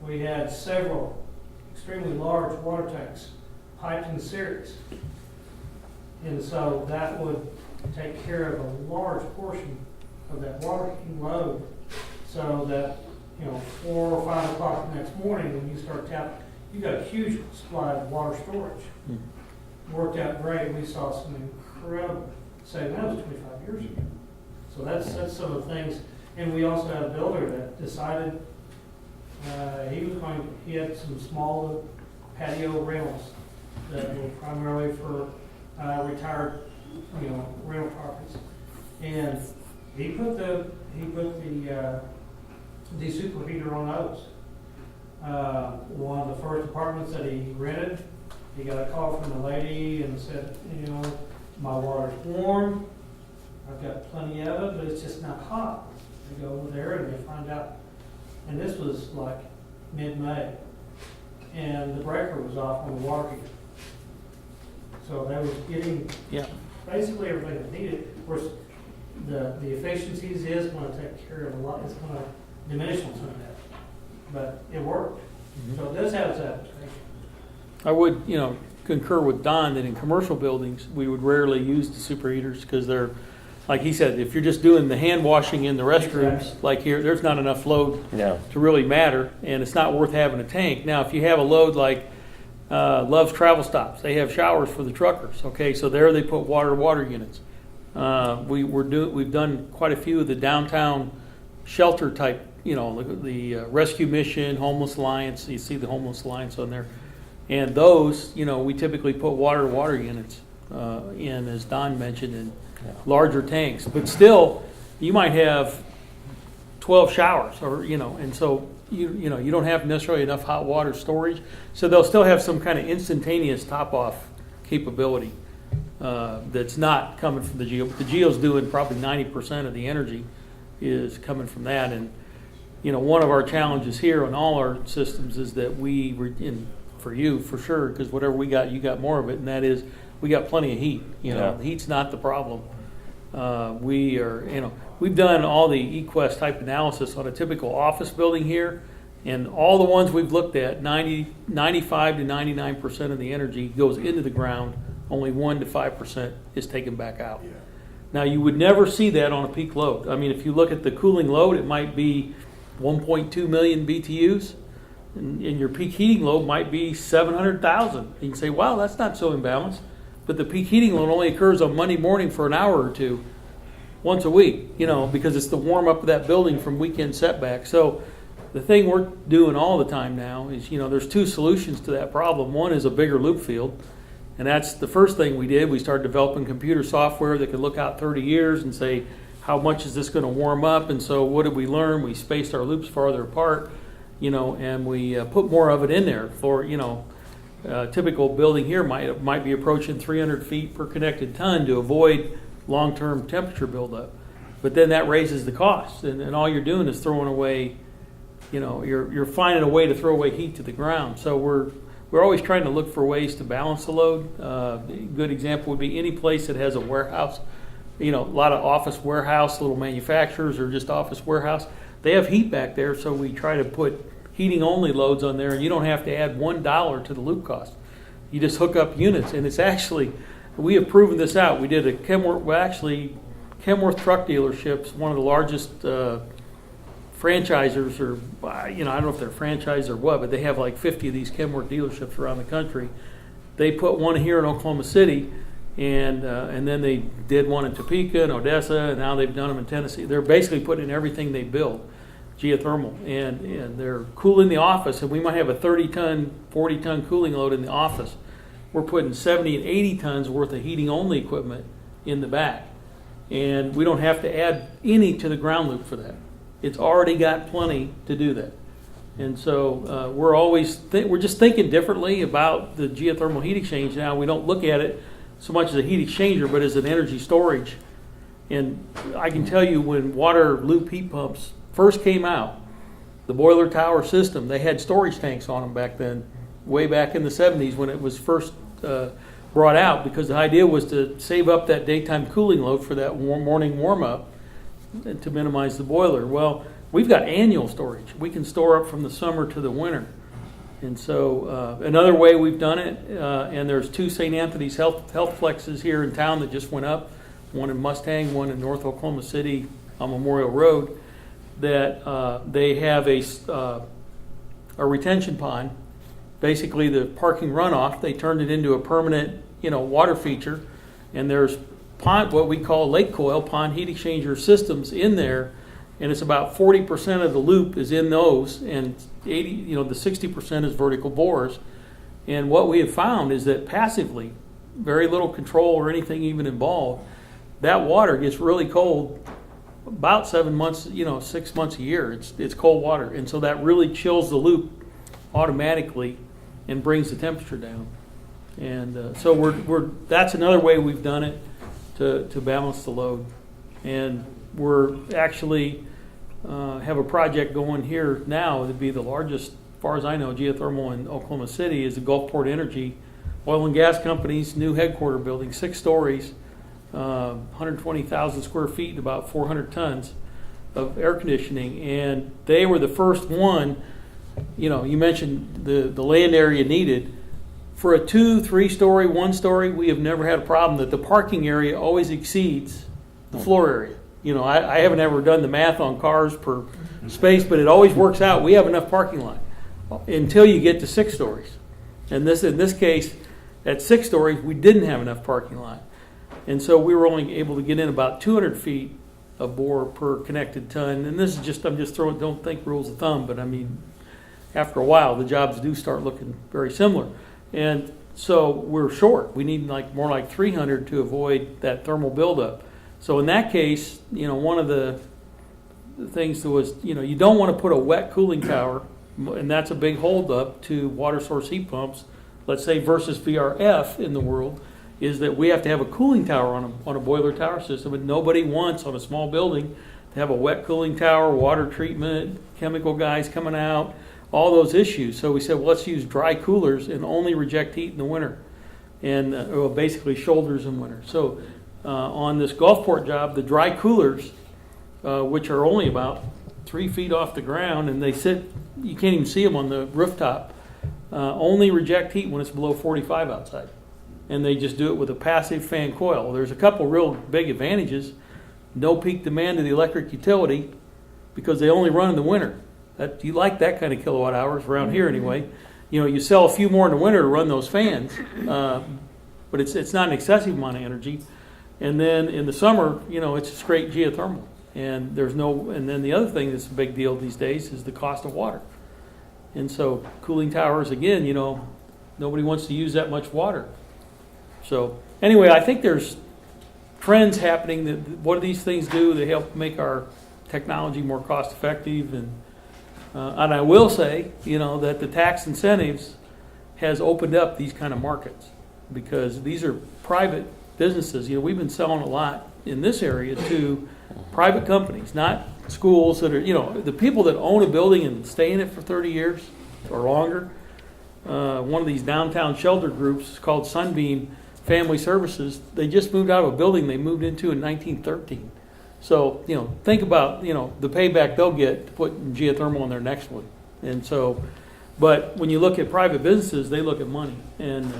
We had several extremely large water tanks piped in series. And so that would take care of a large portion of that water heating load, so that, 4 or 5 o'clock the next morning when you start tapping, you got a huge supply of water storage. Worked out great. We saw some incredible savings. That was 25 years ago. So that's some of the things. And we also had a builder that decided he had some small patio rentals that were primarily for retired, rental properties. And he put the de-superheater on those. One of the first apartments that he rented, he got a call from the lady and said, my water's warm, I've got plenty of it, but it's just not hot. They go over there and they find out, and this was like mid-May, and the breaker was off on the water heater. So they was getting basically everything they needed. Of course, the efficiencies is going to take care of a lot, it's going to diminish on some of that, but it worked. So it does have its application. I would, concur with Don that in commercial buildings, we would rarely use the superheaters because they're, like he said, if you're just doing the hand washing in the restrooms, Exactly. like here, there's not enough load Yeah. to really matter, and it's not worth having a tank. Now, if you have a load like Love's Travel Stops, they have showers for the truckers. Okay, so there they put water units. We've done quite a few of the downtown shelter type, the Rescue Mission, Homeless Alliance. You see the Homeless Alliance on there. And those, we typically put water units in, as Don mentioned, in larger tanks. But still, you might have 12 showers, or and so you don't have necessarily enough hot water storage. So they'll still have some kind of instantaneous top-off capability that's not coming from the Geo. But the Geo's doing probably 90% of the energy is coming from that. And one of our challenges here on all our systems is that for you, for sure, because whatever we got, you got more of it, and that is we got plenty of heat. The heat's not the problem. We've done all the eQuest type analysis on a typical office building here, and all the ones we've looked at, 95 to 99% of the energy goes into the ground, only 1 to 5% is taken back out. Yeah. Now, you would never see that on a peak load. I mean, if you look at the cooling load, it might be 1.2 million BTUs. And your peak heating load might be 700,000. You can say, wow, that's not so imbalanced. But the peak heating load only occurs on Monday morning for an hour or two, once a week, because it's the warm up of that building from weekend setback. So the thing we're doing all the time now is, there's 2 solutions to that problem. One is a bigger loop field. And that's the first thing we did. We started developing computer software that could look out 30 years and say, how much is this going to warm up? And so what did we learn? We spaced our loops farther apart. And we put more of it in there for, a typical building here might be approaching 300 feet per connected ton to avoid long-term temperature buildup. But then that raises the cost, and all you're doing is throwing away, you're finding a way to throw away heat to the ground. So we're always trying to look for ways to balance the load. A good example would be any place that has a warehouse, a lot of office warehouse, little manufacturers or just office warehouse. They have heat back there, so we try to put heating only loads on there, and you don't have to add $1 to the loop cost. You just hook up units, and it's actually, we have proven this out. We did a Kenworth truck dealerships, one of the largest franchisers, or I don't know if they're franchised or what, but they have like 50 of these Kenworth dealerships around the country. They put one here in Oklahoma City, and then they did one in Topeka and Odessa, and now they've done them in Tennessee. They're basically putting in everything they build. Geothermal, and they're cooling the office, and we might have a 30-ton, 40-ton cooling load in the office. We're putting 70 and 80 tons worth of heating only equipment in the back, and we don't have to add any to the ground loop for that. It's already got plenty to do that. And so we're just thinking differently about the geothermal heat exchange now. We don't look at it so much as a heat exchanger, but as an energy storage. And I can tell you, when water loop heat pumps first came out, the boiler tower system, they had storage tanks on them back then, way back in the 70s when it was first brought out, because the idea was to save up that daytime cooling load for that morning warm up to minimize the boiler. Well, we've got annual storage. We can store up from the summer to the winter. And so another way we've done it, and there's 2 St. Anthony's health flexes here in town that just went up, one in Mustang, one in North Oklahoma City on Memorial Road, that they have a retention pond. Basically, the parking runoff, they turned it into a permanent, water feature, and there's pond, what we call lake coil, pond heat exchanger systems in there, and it's about 40% of the loop is in those, and 80, the 60% is vertical bores. And what we have found is that passively, very little control or anything even involved, that water gets really cold about 7 months, 6 months a year. It's cold water, and so that really chills the loop automatically and brings the temperature down. And so we're that's another way we've done it to balance the load. And we're actually have a project going here now. It'd be the largest, as far as I know, geothermal in Oklahoma City is the Gulfport Energy Oil and Gas Company's new headquarter building, 6 stories, 120,000 square feet, about 400 tons of air conditioning. And they were the first one, you mentioned the land area needed. For a 2, 3-story, 1-story, we have never had a problem that the parking area always exceeds the floor area. I haven't ever done the math on cars per space, but it always works out. We have enough parking lot until you get to 6 stories. And in this case, at 6 stories, we didn't have enough parking lot. And so we were only able to get in about 200 feet of bore per connected ton. And this is just, I'm just throwing, don't think rules of thumb, but I mean, after a while, the jobs do start looking very similar. And so we're short. We need more like 300 to avoid that thermal buildup. So in that case, one of the things that was, you don't want to put a wet cooling tower, and that's a big holdup to water source heat pumps, let's say versus VRF in the world, is that we have to have a cooling tower on a boiler tower system, and nobody wants on a small building to have a wet cooling tower, water treatment, chemical guys coming out, all those issues. So we said, well, let's use dry coolers and only reject heat in the winter, and basically shoulders in winter. So on this Gulfport job, the dry coolers, which are only about 3 feet off the ground, and they sit, you can't even see them on the rooftop, only reject heat when it's below 45 outside. And they just do it with a passive fan coil. There's a couple real big advantages. No peak demand to the electric utility because they only run in the winter. You like that kind of kilowatt hours around here anyway. You sell a few more in the winter to run those fans, but it's not an excessive amount of energy. And then in the summer, it's straight geothermal. And then the other thing that's a big deal these days is the cost of water. And so cooling towers, again, nobody wants to use that much water. So anyway, I think there's trends happening that what do these things do? They help make our technology more cost effective. And I will say, that the tax incentives has opened up these kind of markets because these are private businesses. We've been selling a lot in this area to private companies, not schools that are, the people that own a building and stay in it for 30 years or longer. One of these downtown shelter groups is called Sunbeam Family Services. They just moved out of a building they moved into in 1913. So, think about, the payback they'll get to put geothermal in their next one. And so, but when you look at private businesses, they look at money. And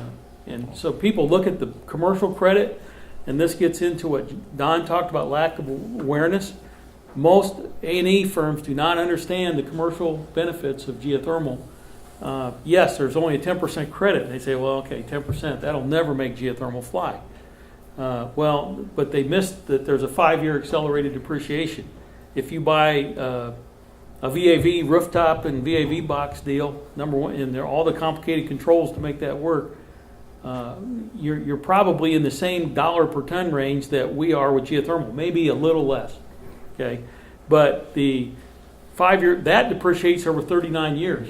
so people look at the commercial credit, and this gets into what Don talked about, lack of awareness. Most A&E firms do not understand the commercial benefits of geothermal. Yes, there's only a 10% credit. They say, well, okay, 10%, that'll never make geothermal fly. But they missed that there's a 5-year accelerated depreciation. If you buy a VAV rooftop and VAV box deal, number one, and there are all the complicated controls to make that work, you're probably in the same dollar per ton range that we are with geothermal, maybe a little less. Okay, but the 5-year that depreciates over 39 years.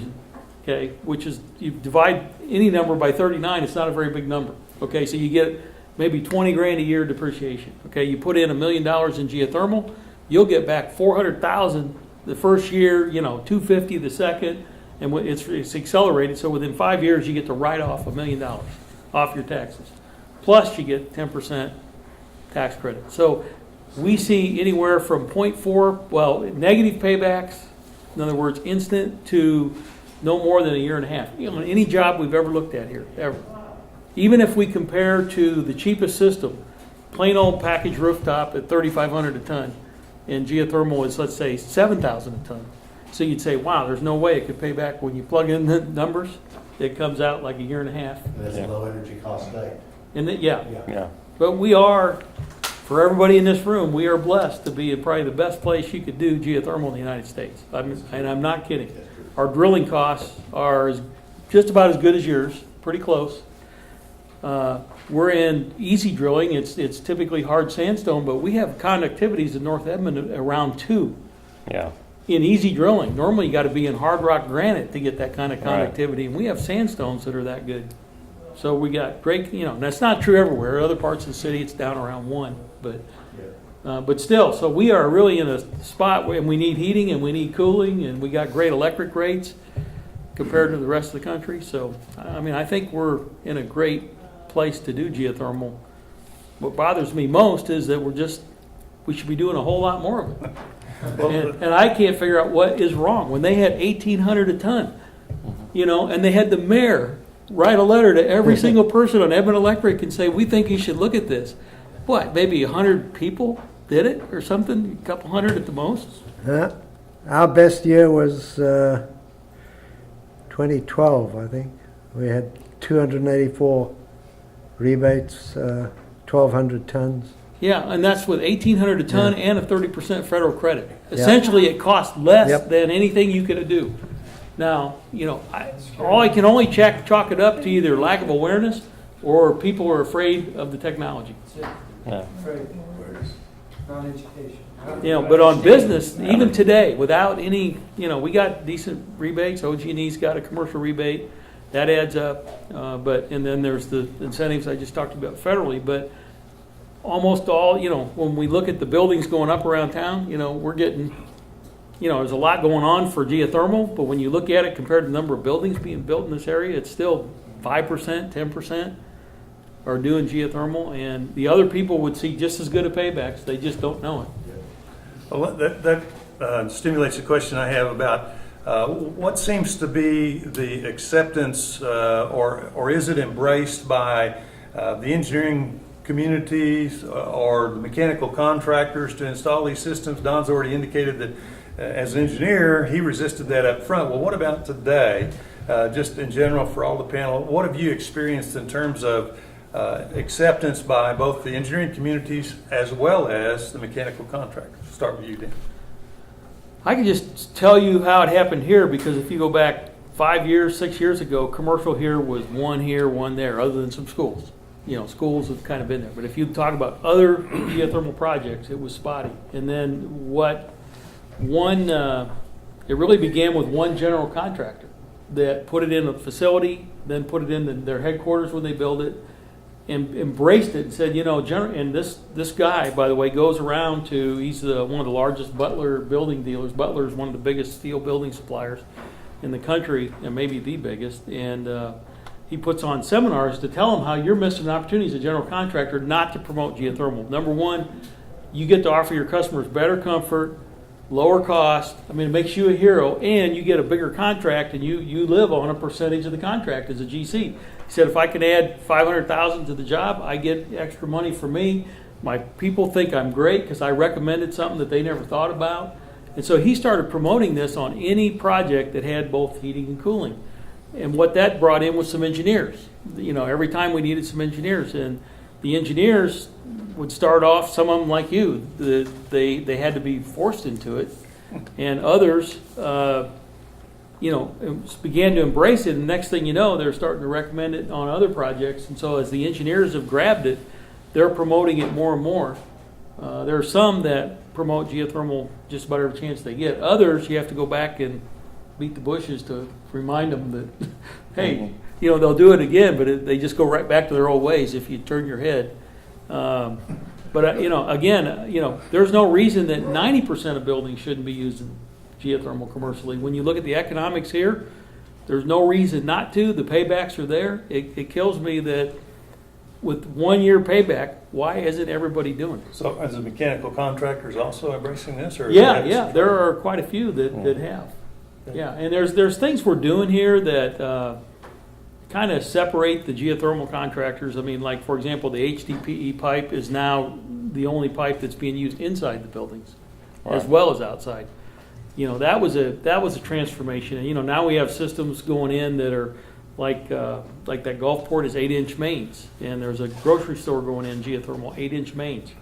Okay, which is you divide any number by 39, it's not a very big number. Okay, so you get maybe 20 grand a year depreciation. Okay, you put in $1 million in geothermal, you'll get back 400,000 the first year, 250 the second, and it's accelerated. So within 5 years, you get to write off $1 million off your taxes. Plus, you get 10% tax credit. So we see anywhere from 0.4, well, negative paybacks, in other words, instant, to no more than a year and a half. You know, any job we've ever looked at here, ever. Even if we compare to the cheapest system, plain old package rooftop at $3,500 a ton, and geothermal is, let's say, $7,000 a ton. So you'd say, wow, there's no way it could pay back. When you plug in the numbers, it comes out like a year and a half. That's a low energy cost state. And Yeah. but we are, for everybody in this room, we are blessed to be probably the best place you could do geothermal in the United States. And I'm not kidding. Our drilling costs are just about as good as yours, pretty close. We're in easy drilling. It's typically hard sandstone, but we have conductivities in North Edmond around 2 Yeah. in easy drilling. Normally you got to be in hard rock granite to get that kind of Right. conductivity, and we have sandstones that are that good. So we got great, you know, and that's not true everywhere. Other parts of the city it's down around 1, but still, so we are really in a spot where we need heating and we need cooling, and we got great electric rates compared to the rest of the country. So, I mean, I think we're in a great place to do geothermal. What bothers me most is that we should be doing a whole lot more of it. And I can't figure out what is wrong. When they had $1,800 a ton, you know, and they had the mayor write a letter to every single person on Edmond Electric and say, we think you should look at this. What, maybe 100 people did it or something? A couple hundred at the most? Our best year was 2012, I think. We had 284 rebates, 1,200 tons. Yeah, and that's with $1,800 a ton and a 30% federal credit. Essentially, it costs less than anything you could do. Now, you know, I can only chalk it up to either lack of awareness or people are afraid of the technology. Yeah. Not education. You know, but on business, even today, without any, you know, we got decent rebates. OG&E's got a commercial rebate. That adds up. And then there's the incentives I just talked about federally. But almost all, you know, when we look at the buildings going up around town, you know, we're getting, you know, there's a lot going on for geothermal. But when you look at it compared to the number of buildings being built in this area, it's still 5%, 10%. Are doing geothermal, and the other people would see just as good a paybacks. They just don't know it. Well, that stimulates a question I have about what seems to be the acceptance, or is it embraced by the engineering communities or the mechanical contractors to install these systems? Don's already indicated that as an engineer, he resisted that up front. Well, what about today? Just in general for all the panel, what have you experienced in terms of acceptance by both the engineering communities as well as the mechanical contractors? Start with you, Dan. I can just tell you how it happened here, because if you go back 5 years, 6 years ago, commercial here was one here, one there, other than some schools. You know, schools have kind of been there. But if you talk about other geothermal projects, it was spotty. And then it really began with one general contractor that put it in a facility, then put it in their headquarters when they build it, and embraced it and said, you know, and this guy, by the way, goes around to, he's one of the largest Butler building dealers. Butler is one of the biggest steel building suppliers in the country, and maybe the biggest. And he puts on seminars to tell them how you're missing an opportunity as a general contractor not to promote geothermal. Number one, you get to offer your customers better comfort, lower cost. I mean, it makes you a hero, and you get a bigger contract, and you live on a percentage of the contract as a GC. He said, if I can add $500,000 to the job, I get extra money for me. My people think I'm great because I recommended something that they never thought about. And so he started promoting this on any project that had both heating and cooling. And what that brought in was some engineers. You know, every time we needed some engineers, and the engineers would start off, some of them like you, they had to be forced into it, and others, began to embrace it. And next thing you know, they're starting to recommend it on other projects. And so as the engineers have grabbed it, they're promoting it more and more. There are some that promote geothermal just about every chance they get. Others, you have to go back and beat the bushes to remind them that, hey, you know, they'll do it again, but they just go right back to their old ways if you turn your head. There's no reason that 90% of buildings shouldn't be using geothermal commercially. When you look at the economics here, there's no reason not to. The paybacks are there. It kills me that with 1 year payback, why isn't everybody doing it? So as the mechanical contractors also embracing this, or? is Yeah, it- yeah, there are quite a few that have. Yeah, and there's things we're doing here that kind of separate the geothermal contractors. I mean, like, for example, the HDPE pipe is now the only pipe that's being used inside the buildings as Right. well as outside. You know, that was a transformation. And, you know, now we have systems going in that are like that Gulfport is 8-inch mains, and there's a grocery store going in geothermal 8-inch mains.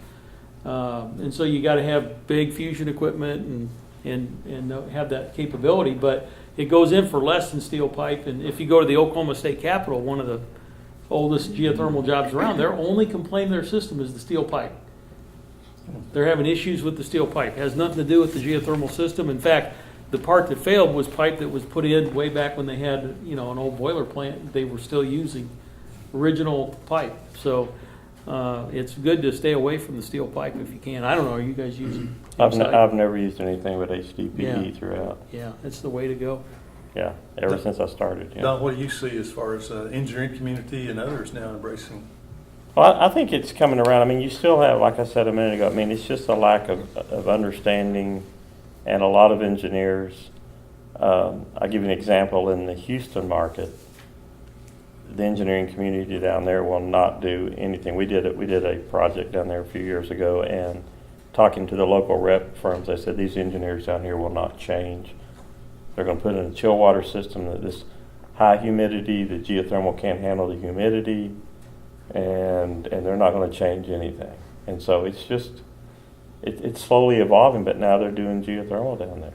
And so you got to have big fusion equipment and have that capability, but it goes in for less than steel pipe. And if you go to the Oklahoma State Capitol, one of the oldest geothermal jobs around, their only complaint in their system is the steel pipe. They're having issues with the steel pipe. It has nothing to do with the geothermal system. In fact, the part that failed was pipe that was put in way back when they had, you know, an old boiler plant. They were still using original pipe. So it's good to stay away from the steel pipe if you can. I don't know, are you guys using inside? I've never used anything but HDPE Yeah. throughout. Yeah, that's the way to go. Yeah, ever since I started. Yeah. Don, what do you see as far as engineering community and others now embracing? Well, I think it's coming around. I mean, you still have, like I said a minute ago, I mean, it's just a lack of understanding, and a lot of engineers. I'll give you an example. In the Houston market, the engineering community down there will not do anything. We did a project down there a few years ago, and talking to the local rep firms, they said these engineers down here will not change. They're going to put in a chill water system that this high humidity, the geothermal can't handle the humidity, and they're not going to change anything. And so it's just, it's slowly evolving, but now they're doing geothermal down there.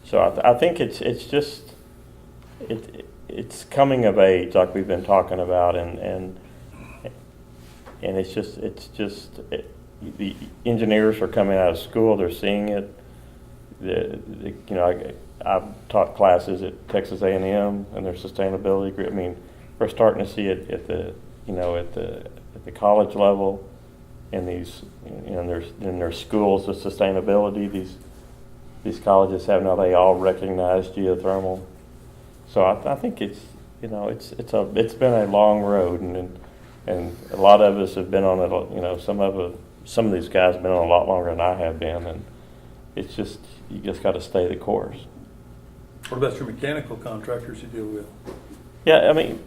So I think it's just, it's coming of age, like we've been talking about, and the engineers are coming out of school, they're seeing it. I've taught classes at Texas A&M and their sustainability group. I mean, we're starting to see it at the college level, and in their schools of sustainability. These colleges have now, they all recognize geothermal. So I think it's been a long road, and a lot of us have been on it. You know, some of these guys have been on a lot longer than I have been, and it's just, you just got to stay the course. What about your mechanical contractors you deal with? Yeah, I mean,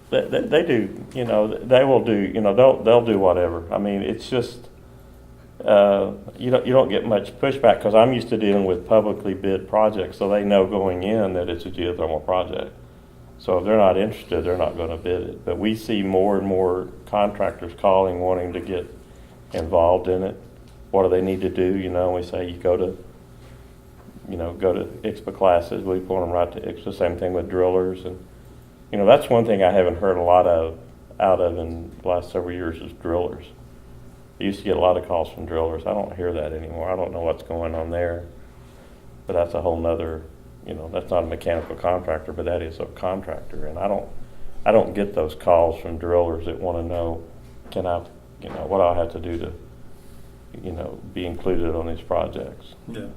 they do. You know, they will do. You know, they'll do whatever. I mean, it's just you don't get much pushback, because I'm used to dealing with publicly bid projects, so they know going in that it's a geothermal project. So if they're not interested, they're not going to bid it. But we see more and more contractors calling, wanting to get involved in it. What do they need to do? You know, we say you go to IGSHPA classes. We pull them right to IGSHPA. Same thing with drillers, and you know, that's one thing I haven't heard a lot out of in the last several years is drillers. I used to get a lot of calls from drillers. I don't hear that anymore. I don't know what's going on there, but that's a whole nother. You know, that's not a mechanical contractor, but that is a contractor, and I don't get those calls from drillers that want to know, what I have to do to, be included on these projects. Yeah.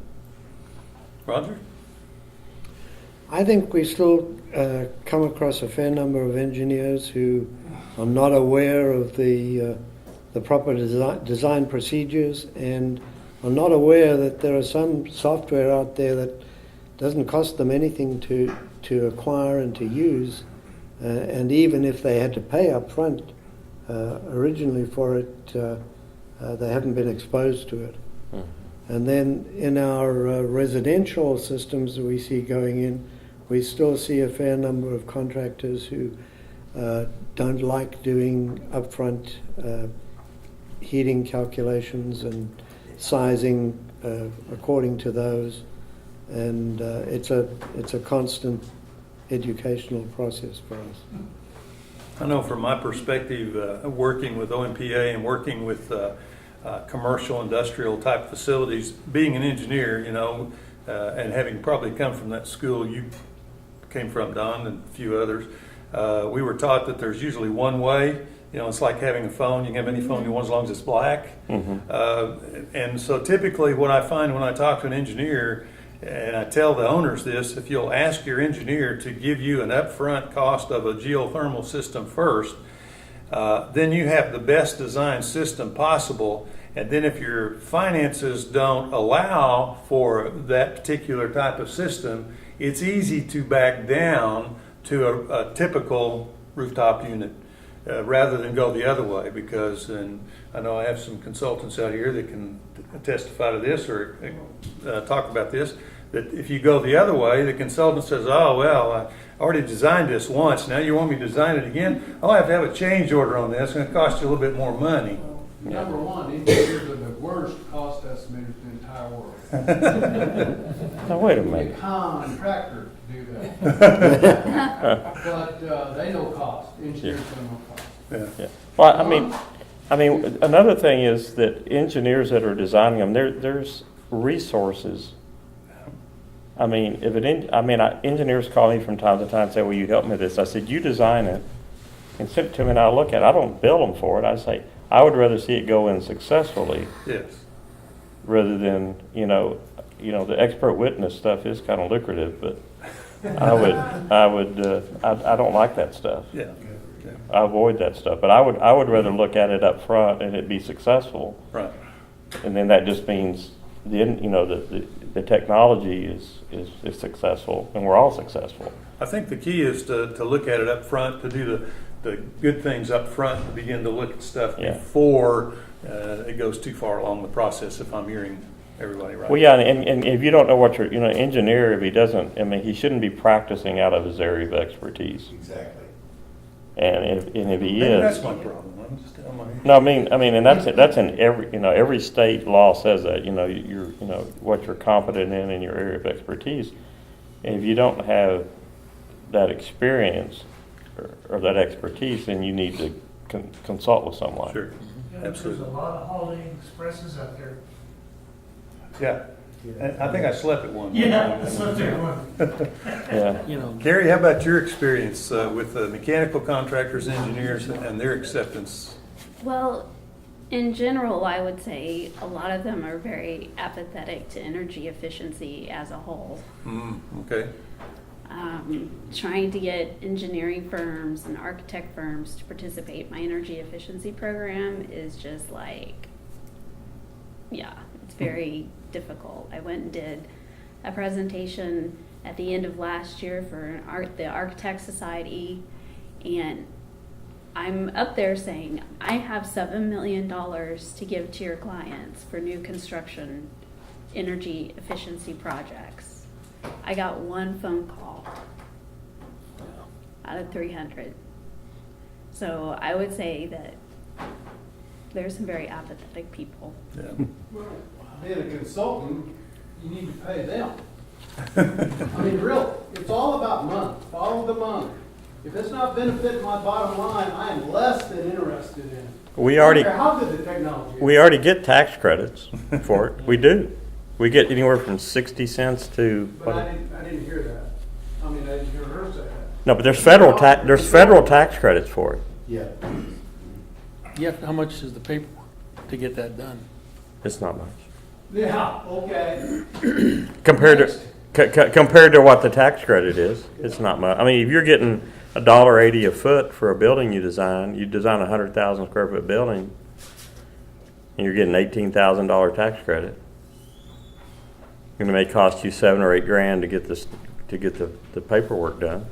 Roger? I think we still come across a fair number of engineers who are not aware of the proper design procedures, and are not aware that there are some software out there that doesn't cost them anything to acquire and to use, and even if they had to pay up front originally for it, they haven't been exposed to it. And then in our residential systems that we see going in, we still see a fair number of contractors who don't like doing upfront heating calculations and sizing according to those. And it's a constant educational process for us. I know from my perspective, working with OMPA and working with commercial industrial type facilities, being an engineer, and having probably come from that school you came from, Don, and a few others, we were taught that there's usually one way. It's like having a phone. You can have any phone you want as long as it's black. And so typically what I find when I talk to an engineer and I tell the owners this, if you'll ask your engineer to give you an upfront cost of a geothermal system first, then you have the best design system possible. And then if your finances don't allow for that particular type of system, it's easy to back down to a typical rooftop unit rather than go the other way. Because, and I know I have some consultants out here that can testify to this or talk about this, that if you go the other way, the consultant says, oh, well, I already designed this once. Now you want me to design it again? I'll have to have a change order on this. It's going to cost you a little bit more money. Number one, engineers are the worst cost estimators in the entire world. Now, wait a The minute. contractors do that. But they know cost, engineers don't know cost. Yeah. Well, I mean, another thing is that engineers that are designing them, there's resources. I mean, engineers call me from time to time and say, "Will you help me with this?" I said, "You design it and send it to me, and I'll look at it." I don't bill them for it. I say, I would rather see it go in successfully. Yes. Rather than the expert witness stuff is kind of lucrative, but I don't like that stuff. Yeah. I avoid that stuff, but I would rather look at it up front and it be successful. Right. And then that just means the technology is successful and we're all successful. I think the key is to look at it up front, to do the good things up front, to begin to look at stuff before it goes too far along the process, if I'm hearing everybody right. Well, yeah, and if you don't know what your engineer, if he doesn't, he shouldn't be practicing out of his area of expertise. Exactly. And if he Maybe is, that's my problem. I'm just telling my. no, and that's in every state law says that you're what you're competent in your area of expertise. And if you don't have that experience or that expertise, then you need to consult with someone. Sure. There's Absolutely. a lot of Holiday Expresses out there. Yeah. And I think I slept at one. I slept there one. Yeah. Gary, how about your experience with mechanical contractors, engineers, and their acceptance? Well, in general, I would say a lot of them are very apathetic to energy efficiency as a whole. Okay. Trying to get engineering firms and architect firms to participate in my energy efficiency program is just like, it's very difficult. I went and did a presentation at the end of last year for the Architect Society, and I'm up there saying, I have $7 million to give to your clients for new construction energy efficiency projects. I got one phone call out of 300. So I would say that there's some very apathetic people. Yeah. Well, being a consultant, you need to pay them. I mean, really, it's all about money. Follow the money. If it's not benefiting my bottom line, I am less than interested in it. We already I don't care how good the technology is. We already get tax credits for it. We do. We get anywhere from 60 cents to. But I didn't hear that. I didn't hear her say that. No, but there's federal tax credits for it. Yeah. How much is the paperwork to get that done? It's not much Yeah, okay. compared to what the tax credit is. It's not much. If you're getting $1.80 a foot for a building you design a 100,000 square foot building, and you're getting $18,000 tax credit. It may cost you $7 or $8 grand to get the paperwork done.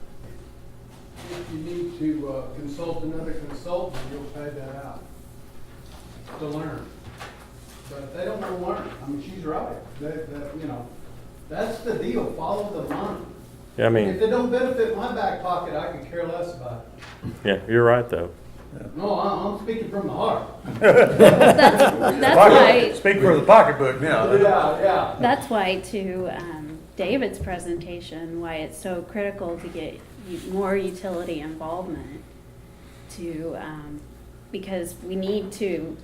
If you need to consult another consultant, you'll pay that out to learn. But if they don't want to learn, she's right. That's the deal. Follow the money. Yeah, If they don't benefit my back pocket, I could care less about it. Yeah, you're right though. No, I'm speaking from the heart. That's why. Speak for the pocketbook now. Yeah. That's why, to David's presentation, why it's so critical to get more utility involvement. Because we need to.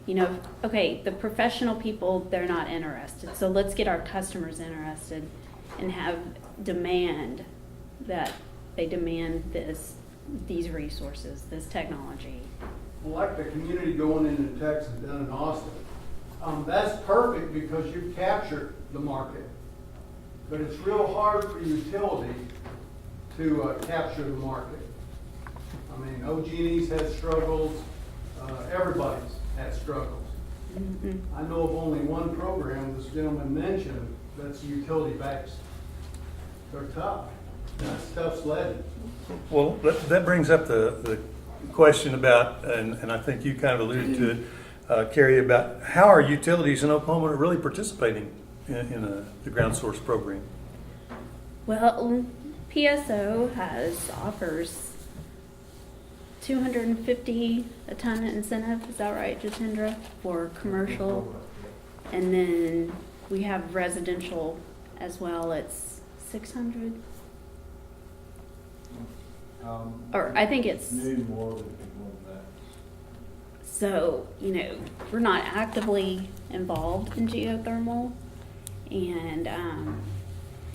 The professional people, they're not interested. So let's get our customers interested and have demand that they demand these resources, this technology. Well, like the community going into Texas down in Austin, that's perfect because you've captured the market. but it's real hard for utility to capture the market. I mean, OG&E's had struggles, everybody's had struggles. I know of only one program this gentleman mentioned that's utility-based. They're tough. That's tough sledding. Well, that brings up the question about, and I think you kind of alluded to it, Carrie, about how are utilities in Oklahoma really participating in the ground source program? Well, PSO offers $250 a ton incentive, is that right, Jatendra, for commercial? And then we have residential as well, it's 600? Or I think it's, more than that. so, you know, we're not actively involved in geothermal. And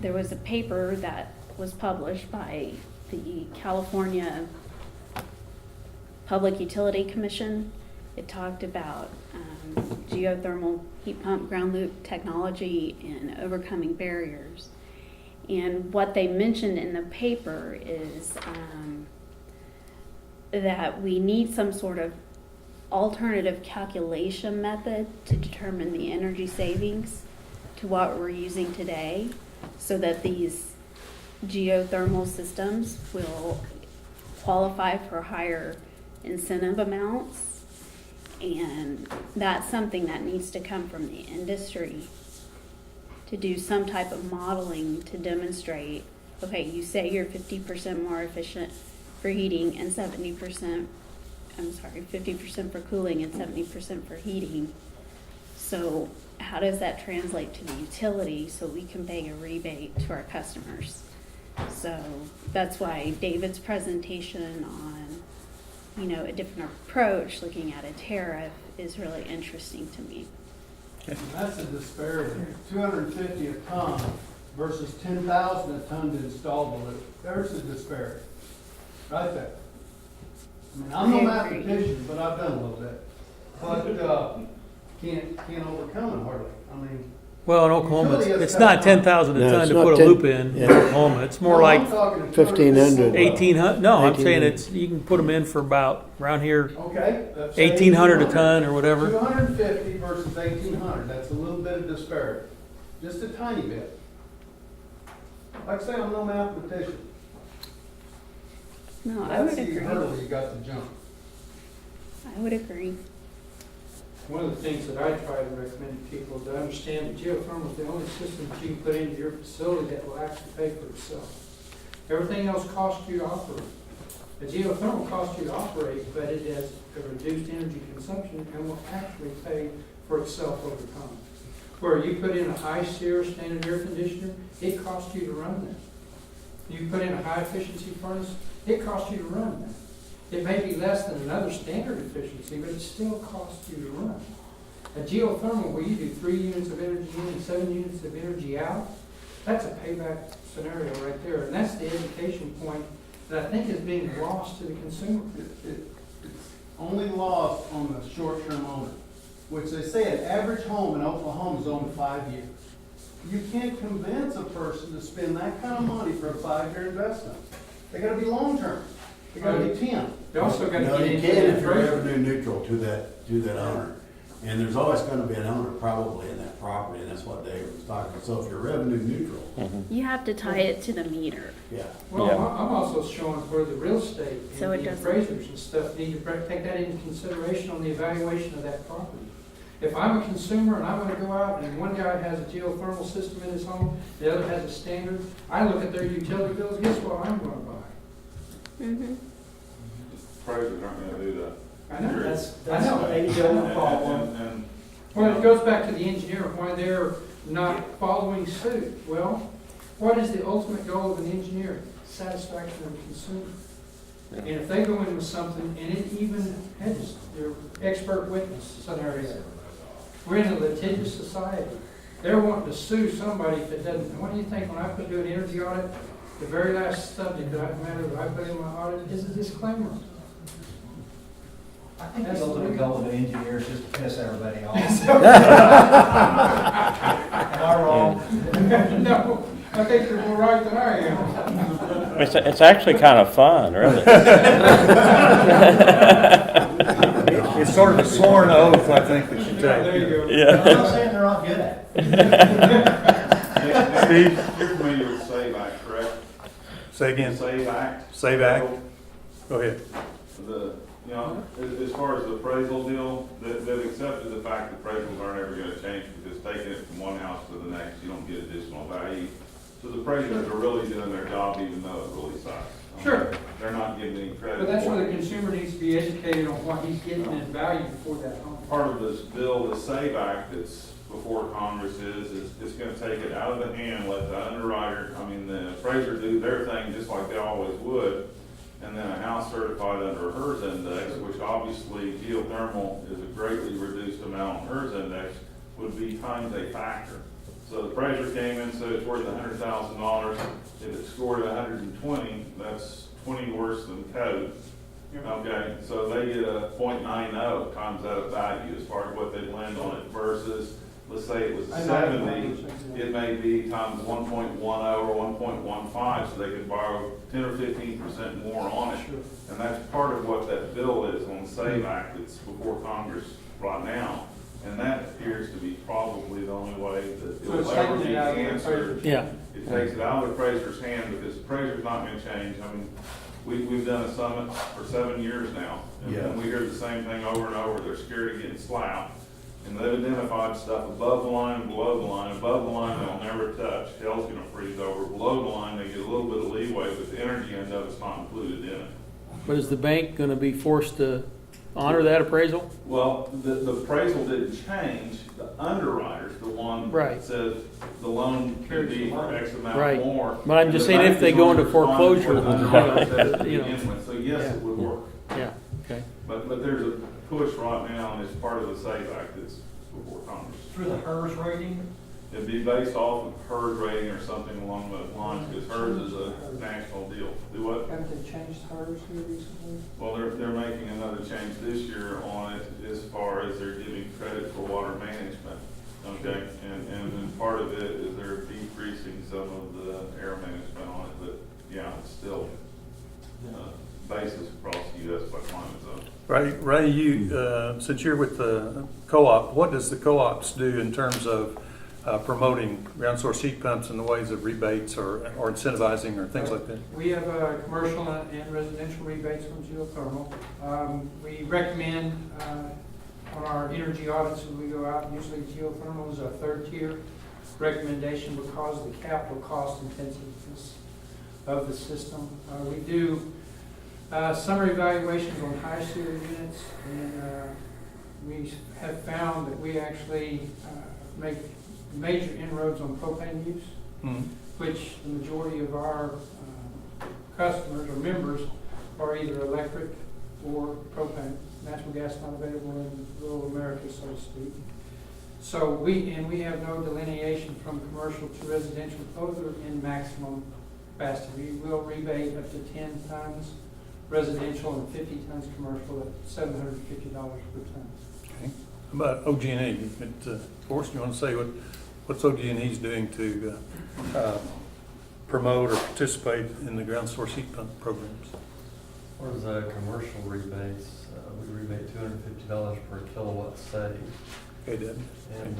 there was a paper that was published by the California Public Utility Commission. It talked about geothermal heat pump ground loop technology and overcoming barriers. And what they mentioned in the paper is that we need some sort of alternative calculation method to determine the energy savings to what we're using today, so that these geothermal systems will qualify for higher incentive amounts. And that's something that needs to come from the industry, to do some type of modeling to demonstrate, okay, you say you're 50% more efficient for heating and 50% for cooling and 70% for heating. So how does that translate to the utility so we can pay a rebate to our customers? So that's why David's presentation on, you know, a different approach, looking at a tariff, is really interesting to me. And that's a disparity. 250 a ton versus 10,000 a ton to install the loop. There's a disparity. Right there. I mean, I'm no mathematician, but I've done a little bit. But can't overcome it hardly. I mean, Well, in Oklahoma, Utility has it's got not to- 10,000 a No, ton it's to not put a 10 loop in yeah. Oklahoma. It's more no, like I'm talking 1,500. 1,800. No, I'm saying 1,800. it's, you can put them in for about, around here, Okay. that's 1,800 a ton or whatever. 250 versus 1,800. That's a little bit of disparity. Just a tiny bit. Like I say, I'm no mathematician. No, I would That's the agree. hurdle you got to jump. I would agree. One of the things that I try to recommend to people is to understand that geothermal is the only system that you can put into your facility that will actually pay for itself. Everything else costs you to operate. A geothermal costs you to operate, but it has a reduced energy consumption and will actually pay for itself over time. Where you put in a high SEER standard air conditioner, it costs you to run that. You put in a high efficiency furnace, it costs you to run that. It may be less than another standard efficiency, but it still costs you to run. A geothermal where you do 3 units of energy in and 7 units of energy out, that's a payback scenario right there. And that's the education point that I think is being lost to the consumer. It's only lost on the short-term owner, which they say an average home in Oklahoma is owned 5 years. You can't convince a person to spend that kind of money for a 5-year investment. They gotta be long-term. They gotta be 10. They also got to No, get you into can the if you're appraisal. revenue neutral to that owner. And there's always gonna be an owner probably in that property, and that's what David was talking about. So if you're revenue neutral, You have to tie it to the meter. yeah. Well, Yeah. I'm also showing where the real estate So and it the doesn't- appraisers and stuff need to take that into consideration on the evaluation of that property. If I'm a consumer and I want to go out and one guy has a geothermal system in his home, the other has a standard, I look at their utility bills, guess what I'm going to buy? Mm-hmm. Appraisers aren't gonna do that. I know, That's I know. the age-old problem. And Well, it goes back to the engineer, why they're not following suit. Well, what is the ultimate goal of an engineer? Satisfaction of the consumer. And if they go in with something, and it even has their expert witness scenario, we're in a litigious society. They're wanting to sue somebody if it doesn't. And what do you think when I put do an energy audit? The very last subject that I put in my audit is a disclaimer. I think the ultimate goal of an engineer is just to piss everybody off. Am I wrong? No, I think you're more right than I am. It's actually kind of fun, really. It's sort of a sworn oath, I think, that you take. There you go. Yeah. I'm not saying they're not good at it. Steve? You're familiar with SAVE Act, correct? Say again. SAVE Act. Save Act? Go ahead. As far as the appraisal deal, they've accepted the fact that appraisals aren't ever gonna change because taking it from one house to the next, you don't get additional value. So the appraisers are really doing their job even though it really sucks. Sure. They're not giving any credit. But that's for where it. the consumer needs to be educated on what he's getting in value for that home. Part of this bill, the SAVE Act that's before Congress is it's gonna take it out of the hand, let the underwriter, the appraiser do their thing just like they always would. And then a house certified under a HERS index, which obviously geothermal is a greatly reduced amount on HERS index, would be times a factor. So the appraiser came in and said it's worth $100,000. If it scored 120, that's 20 worse than code. Okay, so they get a 0.90 times that value as far as what they lend on it versus, let's say it was 70, it may be times 1.10 or 1.15, so they could borrow 10 or 15% more on it. And that's part of what that bill is on the SAVE Act that's before Congress right now. And that appears to be probably the only way that it So it's will ever taking be it out of the answered. Yeah. It takes it out of the appraiser's hand because the appraiser's not gonna change. We've done a summit for 7 years now. And we hear the same thing over and over. They're scared of getting slapped. And they've identified stuff above the line and below the line. Above the line, they'll never touch. Hell's gonna freeze over. Below the line, they get a little bit of leeway, but the energy end of it's not included in it. But is the bank gonna be forced to honor that appraisal? Well, the appraisal didn't change. The underwriter's the one Right. that says the loan can be for X amount Right. more. But I'm just saying if they go into foreclosure, you know. So yes, it would work. Yeah, okay. But there's a push right now, and it's part of the SAVE Act that's before Congress. Through the HERS rating, It'd be based off of HERS rating or something along those lines, because HERS is a national deal. Do what? Haven't they changed hers here recently? Well, they're making another change this year on it as far as they're giving credit for water management. Okay, and then part of it is they're decreasing some of the air management on it, but yeah, it's still basis across the U.S. by climate zone. Ray, you, since you're with the co-op, what does the co-ops do in terms of promoting ground source heat pumps in the ways of rebates or incentivizing or things like that? We have commercial and residential rebates on geothermal. We recommend on our energy audits when we go out, usually geothermal is a third tier recommendation because of the capital cost intensiveness of the system. We do summer evaluations on high sewer units, and we have found that we actually make major inroads on propane use, which the majority of our customers or members are either electric or propane. Natural gas not available in rural America, so to speak. So we have no delineation from commercial to residential other in maximum capacity. We will rebate up to 10 tons residential and 50 tons commercial at $750 per ton. Okay. How about OG&E? Forrest, you want to say what's OG&E's doing to promote or participate in the ground source heat pump programs? Or as commercial rebates, we rebate $250 per kilowatt saved. Okay, Deb. And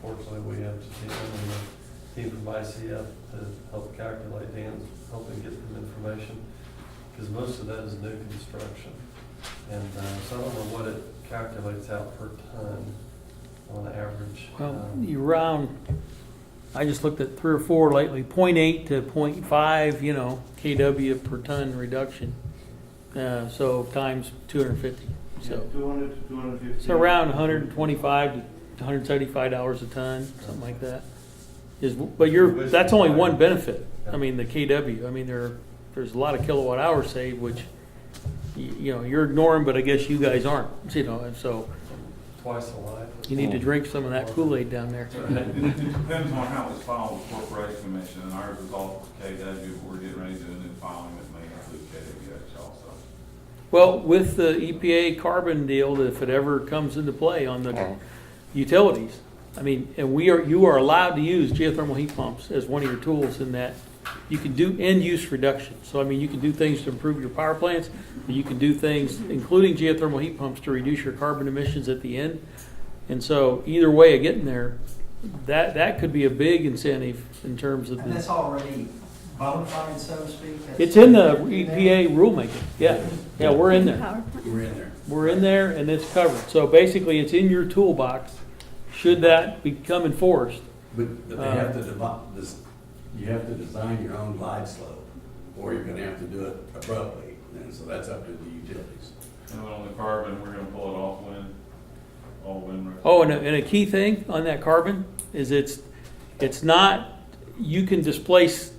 fortunately, we have Tim and the team from ICF to help calculate and helping get them information, because most of that is new construction. And so I don't know what it calculates out per ton on average. Well, you round, I just looked at 3 or 4 lately, 0.8 to 0.5, kW per ton reduction. So times 250. So 200 to 250. So around 125 to 175 dollars a ton, something like that. That's only one benefit. I mean, the kW. I mean, there's a lot of kilowatt hours saved, which you're ignoring, but I guess you guys aren't. And so Twice a life. you need to drink some of that Kool-Aid down there. It depends on how it's filed with Corporation Commission, and ours is all KW, but we're getting ready to do a new filing that may include KWH also. Well, with the EPA carbon deal, if it ever comes into play on the utilities, I mean, and you are allowed to use geothermal heat pumps as one of your tools in that you can do end-use reduction. So, I mean, you can do things to improve your power plants, and you can do things, including geothermal heat pumps, to reduce your carbon emissions at the end. And so, either way of getting there, that could be a big incentive in terms of And that's the. already bona fide, so to speak? That's- It's in the EPA rulemaking. Yeah, we're in there. Power plant. We're in there. We're in there, and it's covered. So basically, it's in your toolbox. Should that become enforced? But they have to you have to design your own glide slope, or you're gonna have to do it abruptly, and so that's up to the utilities. And then on the carbon, we're gonna pull it off all wind. Oh, and a key thing on that carbon is it's not, you can displace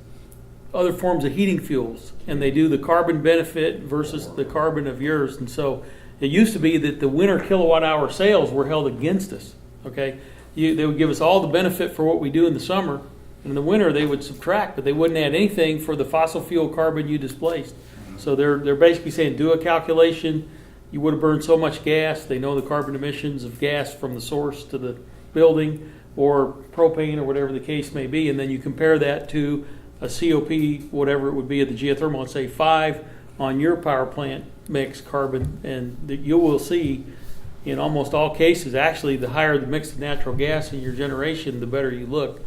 other forms of heating fuels, and they do the carbon benefit versus the carbon of yours. And so it used to be that the winter kilowatt hour sales were held against us. Okay, they would give us all the benefit for what we do in the summer. In the winter, they would subtract, but they wouldn't add anything for the fossil fuel carbon you displaced. So they're basically saying, do a calculation. You would have burned so much gas. They know the carbon emissions of gas from the source to the building, or propane, or whatever the case may be, and then you compare that to a COP, whatever it would be at the geothermal, and say 5 on your power plant mix carbon, and you will see in almost all cases, actually, the higher the mix of natural gas in your generation, the better you look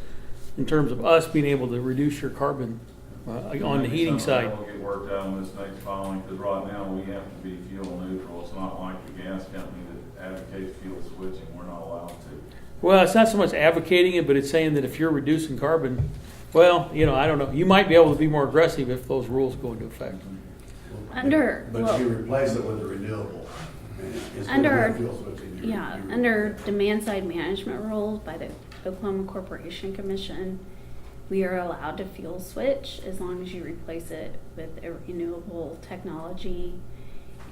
in terms of us being able to reduce your carbon on the heating side. We'll get worked out on this next filing, because right now we have to be fuel neutral. It's not like the gas company that advocates fuel switching. We're not allowed to. Well, it's not so much advocating it, but it's saying that if you're reducing carbon, well, I don't know. You might be able to be more aggressive if those rules go into effect. But you replace it with a renewable. And it's gonna be a fuel switching. Under demand side management rules by the Oklahoma Corporation Commission, we are allowed to fuel switch as long as you replace it with a renewable technology,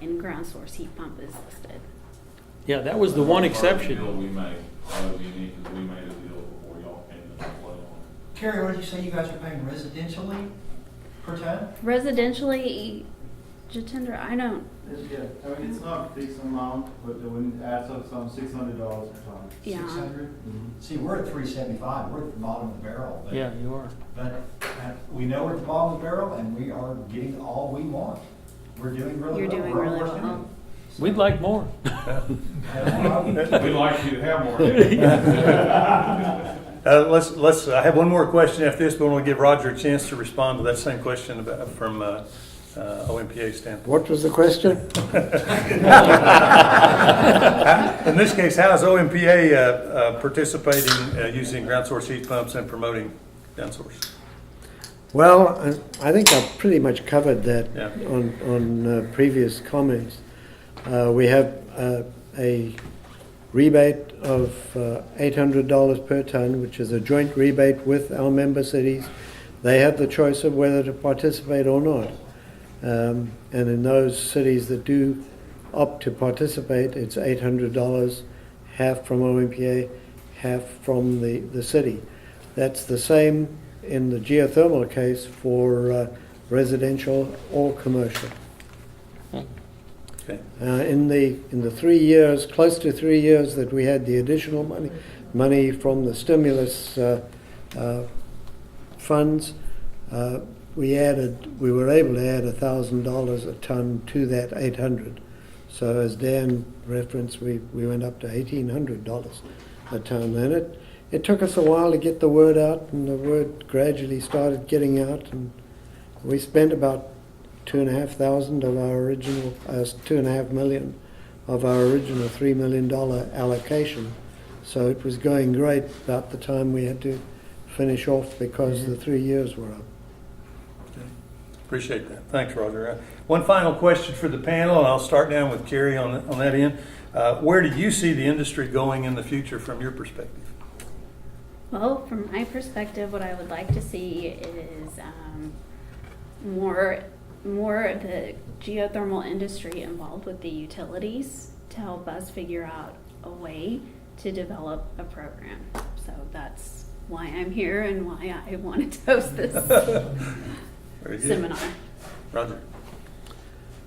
and ground source heat pump is listed. Yeah, that was the one exception. The deal we made, that was unique, because we made a deal before y'all came into play on it. Carrie, what did you say you guys are paying residentially per ton? Residentially, Jatendra, I don't, Yeah, I mean, it's not a fixed amount, but when it adds up some $600 a ton. yeah. 600? See, we're at 375, we're at the bottom of the barrel. But, Yeah, you are. But we know we're at the bottom of the barrel, and we are getting all we want. We're doing really You're well. doing We're really almost well. We'd like more. We'd like you to have more. I have one more question after this, but I want to give Roger a chance to respond to that same question from OMPA standpoint. What was the question? In this case, how is OMPA participating using ground source heat pumps and promoting ground source? Well, I think I've pretty much covered that Yeah. on previous comments. We have a rebate of $800 per ton, which is a joint rebate with our member cities. They have the choice of whether to participate or not. And in those cities that do opt to participate, it's $800, half from OMPA, half from the city. That's the same in the geothermal case for residential or commercial. Okay. In the 3 years, close to 3 years that we had the additional money from the stimulus funds, we were able to add $1,000 a ton to that 800. So as Dan referenced, we went up to $1,800 a ton, and it took us a while to get the word out, and the word gradually started getting out, and we spent about $2,500 of our original, $2.5 million of our original $3 million allocation. So it was going great about the time we had to finish off because the 3 years were up. Appreciate that. Thanks, Roger. One final question for the panel, and I'll start down with Carrie on that end. Where do you see the industry going in the future from your perspective? Well, from my perspective, what I would like to see is more of the geothermal industry involved with the utilities to help us figure out a way to develop a program. So that's why I'm here and why I wanted to host this Very good. seminar. Roger.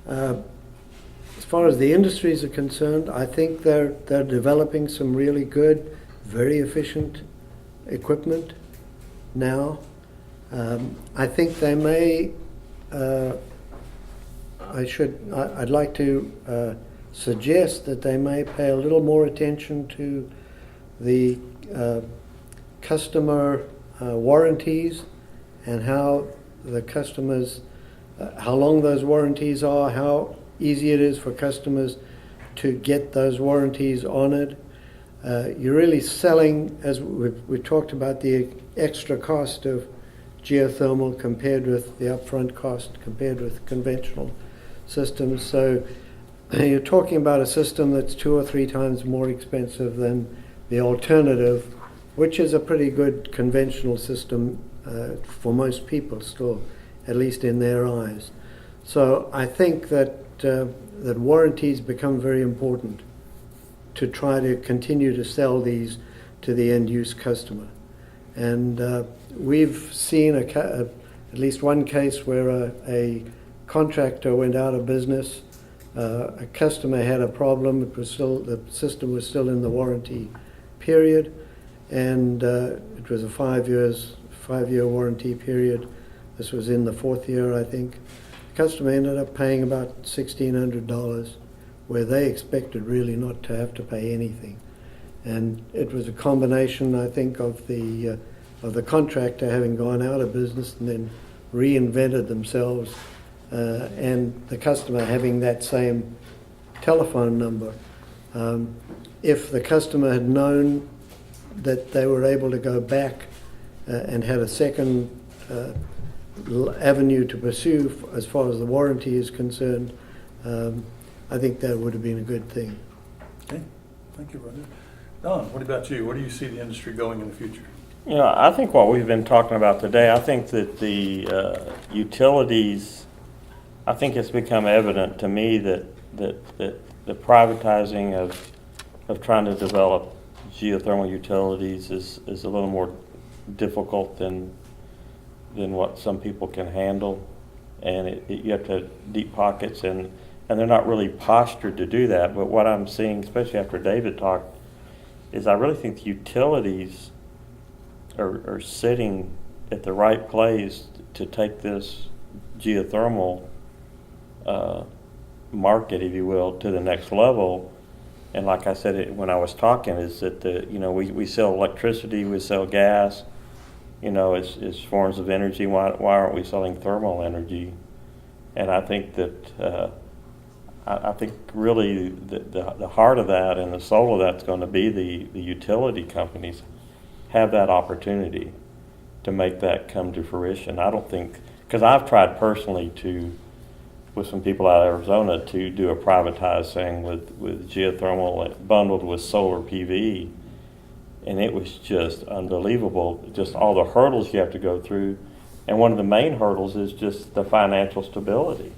As far as the industries are concerned, I think they're developing some really good very efficient equipment now. I think they may, I'd like to suggest that they may pay a little more attention to the customer warranties and how the customers, how long those warranties are, how easy it is for customers to get those warranties honored. You're really selling, as we've talked about, the extra cost of geothermal compared with the upfront cost compared with conventional systems. So you're talking about a system that's 2 or 3 times more expensive than the alternative, which is a pretty good conventional system for most people still, at least in their eyes. So I think that that warranties become very important to try to continue to sell these to the end-use customer. And we've seen at least one case where a contractor went out of business. A customer had a problem. The system was still in the warranty period, and it was a 5-year warranty period. This was in the 4th year, I think. The customer ended up paying about $1,600, where they expected really not to have to pay anything. And it was a combination, I think, of the contractor having gone out of business and then reinvented themselves, and the customer having that same telephone number. If the customer had known that they were able to go back and had a second avenue to pursue as far as the warranty is concerned, I think that would have been a good thing. Okay, thank you, Roger. Don, what about you? Where do you see the industry going in the future? You know, I think what we've been talking about today, I think that the utilities, I think it's become evident to me that the privatizing of trying to develop geothermal utilities is a little more difficult than what some people can handle, and you have to have deep pockets, and they're not really postured to do that. But what I'm seeing, especially after David talked, is I really think the utilities are sitting at the right place to take this geothermal market, if you will, to the next level. And like I said when I was talking, is that we sell electricity, we sell gas, as forms of energy. Why aren't we selling thermal energy? And I think that I think really the heart of that and the soul of that's going to be the utility companies have that opportunity to make that come to fruition. I don't think, because I've tried personally with some people out of Arizona to do a privatized thing with geothermal bundled with solar PV, and it was just unbelievable, just all the hurdles you have to go through. And one of the main hurdles is just the financial stability.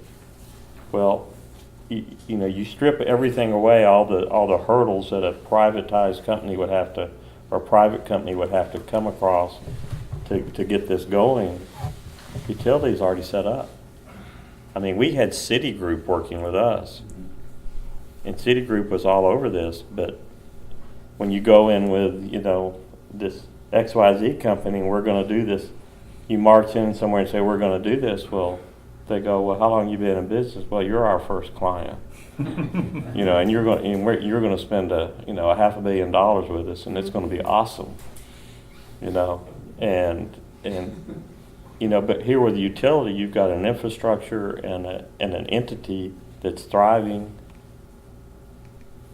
Well, you strip everything away, all the hurdles that a privatized company would have to, or a private company would have to come across to get this going. Utilities already set up. I mean, we had Citigroup working with us, and Citigroup was all over this, but when you go in with, this XYZ company and we're going to do this, you march in somewhere and say, we're going to do this. Well, they go, well, how long have you been in business? Well, you're our first client. And you're going to spend a $500 million with us, and it's going to be awesome. But here with the utility, you've got an infrastructure and an entity that's thriving.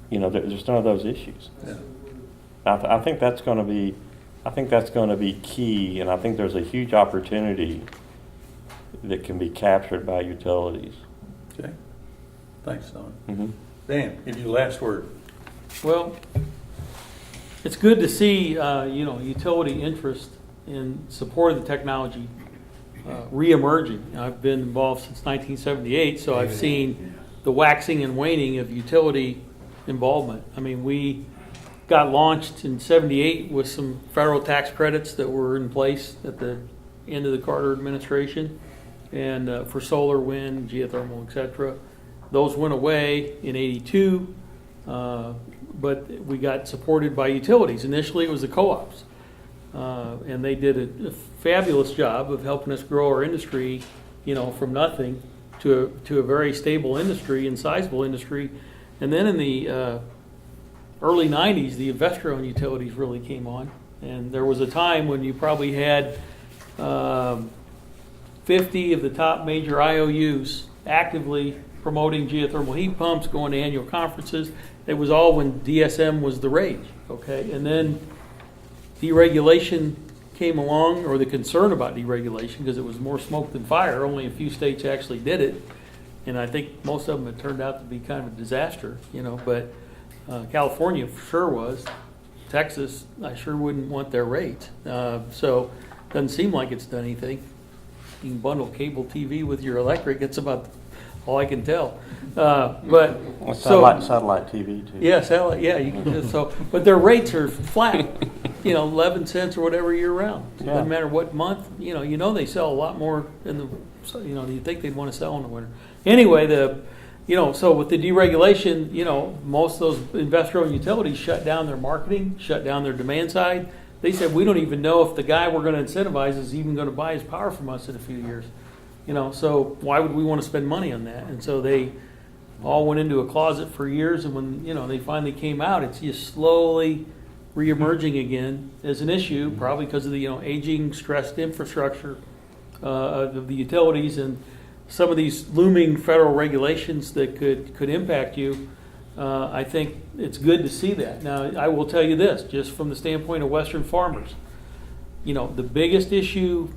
There's none of those issues. Yeah. I think that's going to be key, and I think there's a huge opportunity that can be captured by utilities. Okay. Thanks, Don. Mm-hmm. Dan, give you the last word. Well, it's good to see, utility interest in support of the technology re-emerging. I've been involved since 1978, so I've seen the waxing and waning of utility involvement. I mean, we got launched in 78 with some federal tax credits that were in place at the end of the Carter administration, and for solar, wind, geothermal, etc. Those went away in 82, But we got supported by utilities. Initially, it was the co-ops. And they did a fabulous job of helping us grow our industry, from nothing to a very stable industry and sizable industry. And then in the early 90s, the investor-owned utilities really came on. And there was a time when you probably had 50 of the top major IOUs actively promoting geothermal heat pumps, going to annual conferences. It was all when DSM was the rage, okay? And then deregulation came along, or the concern about deregulation, because it was more smoke than fire. Only a few states actually did it. And I think most of them have turned out to be kind of a disaster, but California for sure was. Texas, I sure wouldn't want their rates. So doesn't seem like it's done anything. You can bundle cable TV with your electric. It's about all I can tell. But Satellite TV too. yeah, satellite. Yeah, you can just but their rates are flat. 11 cents or whatever year round. It doesn't matter what month. They sell a lot more in the. You think they'd want to sell in the winter. Anyway, so with the deregulation, most of those investor-owned utilities shut down their marketing, shut down their demand side. They said, we don't even know if the guy we're going to incentivize is even going to buy his power from us in a few years. So why would we want to spend money on that? And so they all went into a closet for years, and when, they finally came out, it's just slowly reemerging again as an issue, probably because of the, aging, stressed infrastructure of the utilities and some of these looming federal regulations that could impact you. I think it's good to see that. Now, I will tell you this, just from the standpoint of Western farmers, the biggest issue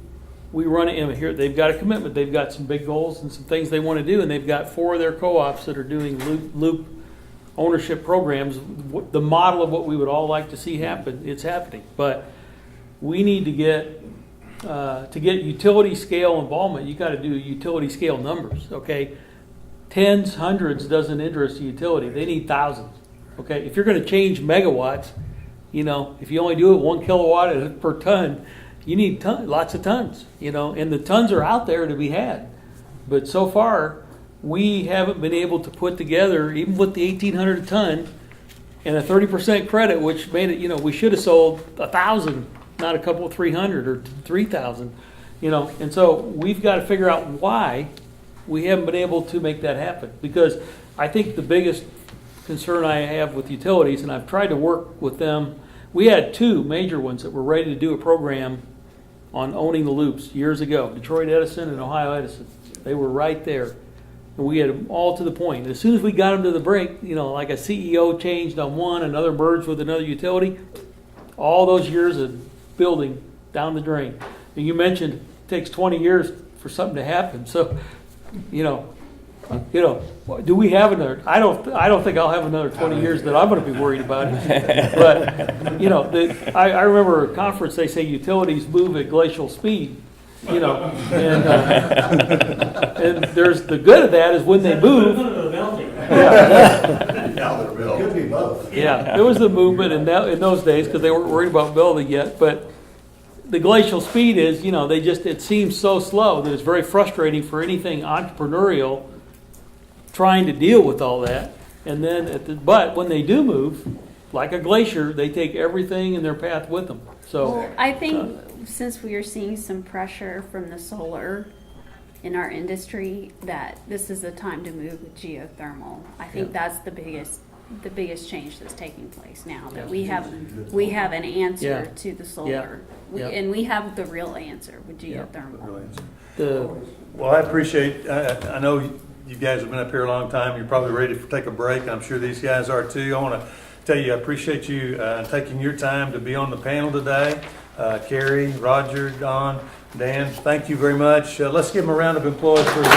we run into here, they've got a commitment, they've got some big goals and some things they want to do, and they've got 4 of their co-ops that are doing loop ownership programs. The model of what we would all like to see happen, it's happening. But we need to get utility scale involvement. You got to do utility scale numbers, okay? Tens, hundreds doesn't interest a utility. They need thousands. Okay, if you're going to change megawatts, if you only do it 1 kilowatt per ton, you need lots of tons. And the tons are out there to be had. But so far, we haven't been able to put together, even with the 1,800 a ton and a 30% credit, which made it. We should have sold 1,000, not a couple of 300 or 3,000. And so we've got to figure out why we haven't been able to make that happen. Because I think the biggest concern I have with utilities, and I've tried to work with them, we had 2 major ones that were ready to do a program on owning the loops years ago, Detroit Edison and Ohio Edison. They were right there. And we had them all to the point. And as soon as we got them to the brink, like a CEO changed on one, another merged with another utility, all those years of building down the drain. And you mentioned it takes 20 years for something to happen. So, do we have another? I don't think I'll have another 20 years that I'm going to be worried about it. But I remember a conference. They say utilities move at glacial speed. And there's the good of that is when they move. Now they're built. Could be both. Yeah, there was the movement in those days because they weren't worried about building yet. But the glacial speed is, it seems so slow that it's very frustrating for anything entrepreneurial trying to deal with all that. And then, but when they do move, like a glacier, they take everything in their path with them. So well, I think since we are seeing some pressure from the solar in our industry, that this is the time to move with geothermal. I think that's the biggest change that's taking place now. That we have an answer to the solar, and we have the real answer with geothermal. Well, I appreciate. I know you guys have been up here a long time. You're probably ready to take a break. I'm sure these guys are too. I want to tell you, I appreciate you taking your time to be on the panel today. Carrie, Roger, Don, Dan, thank you very much. Let's give them a round of applause for this.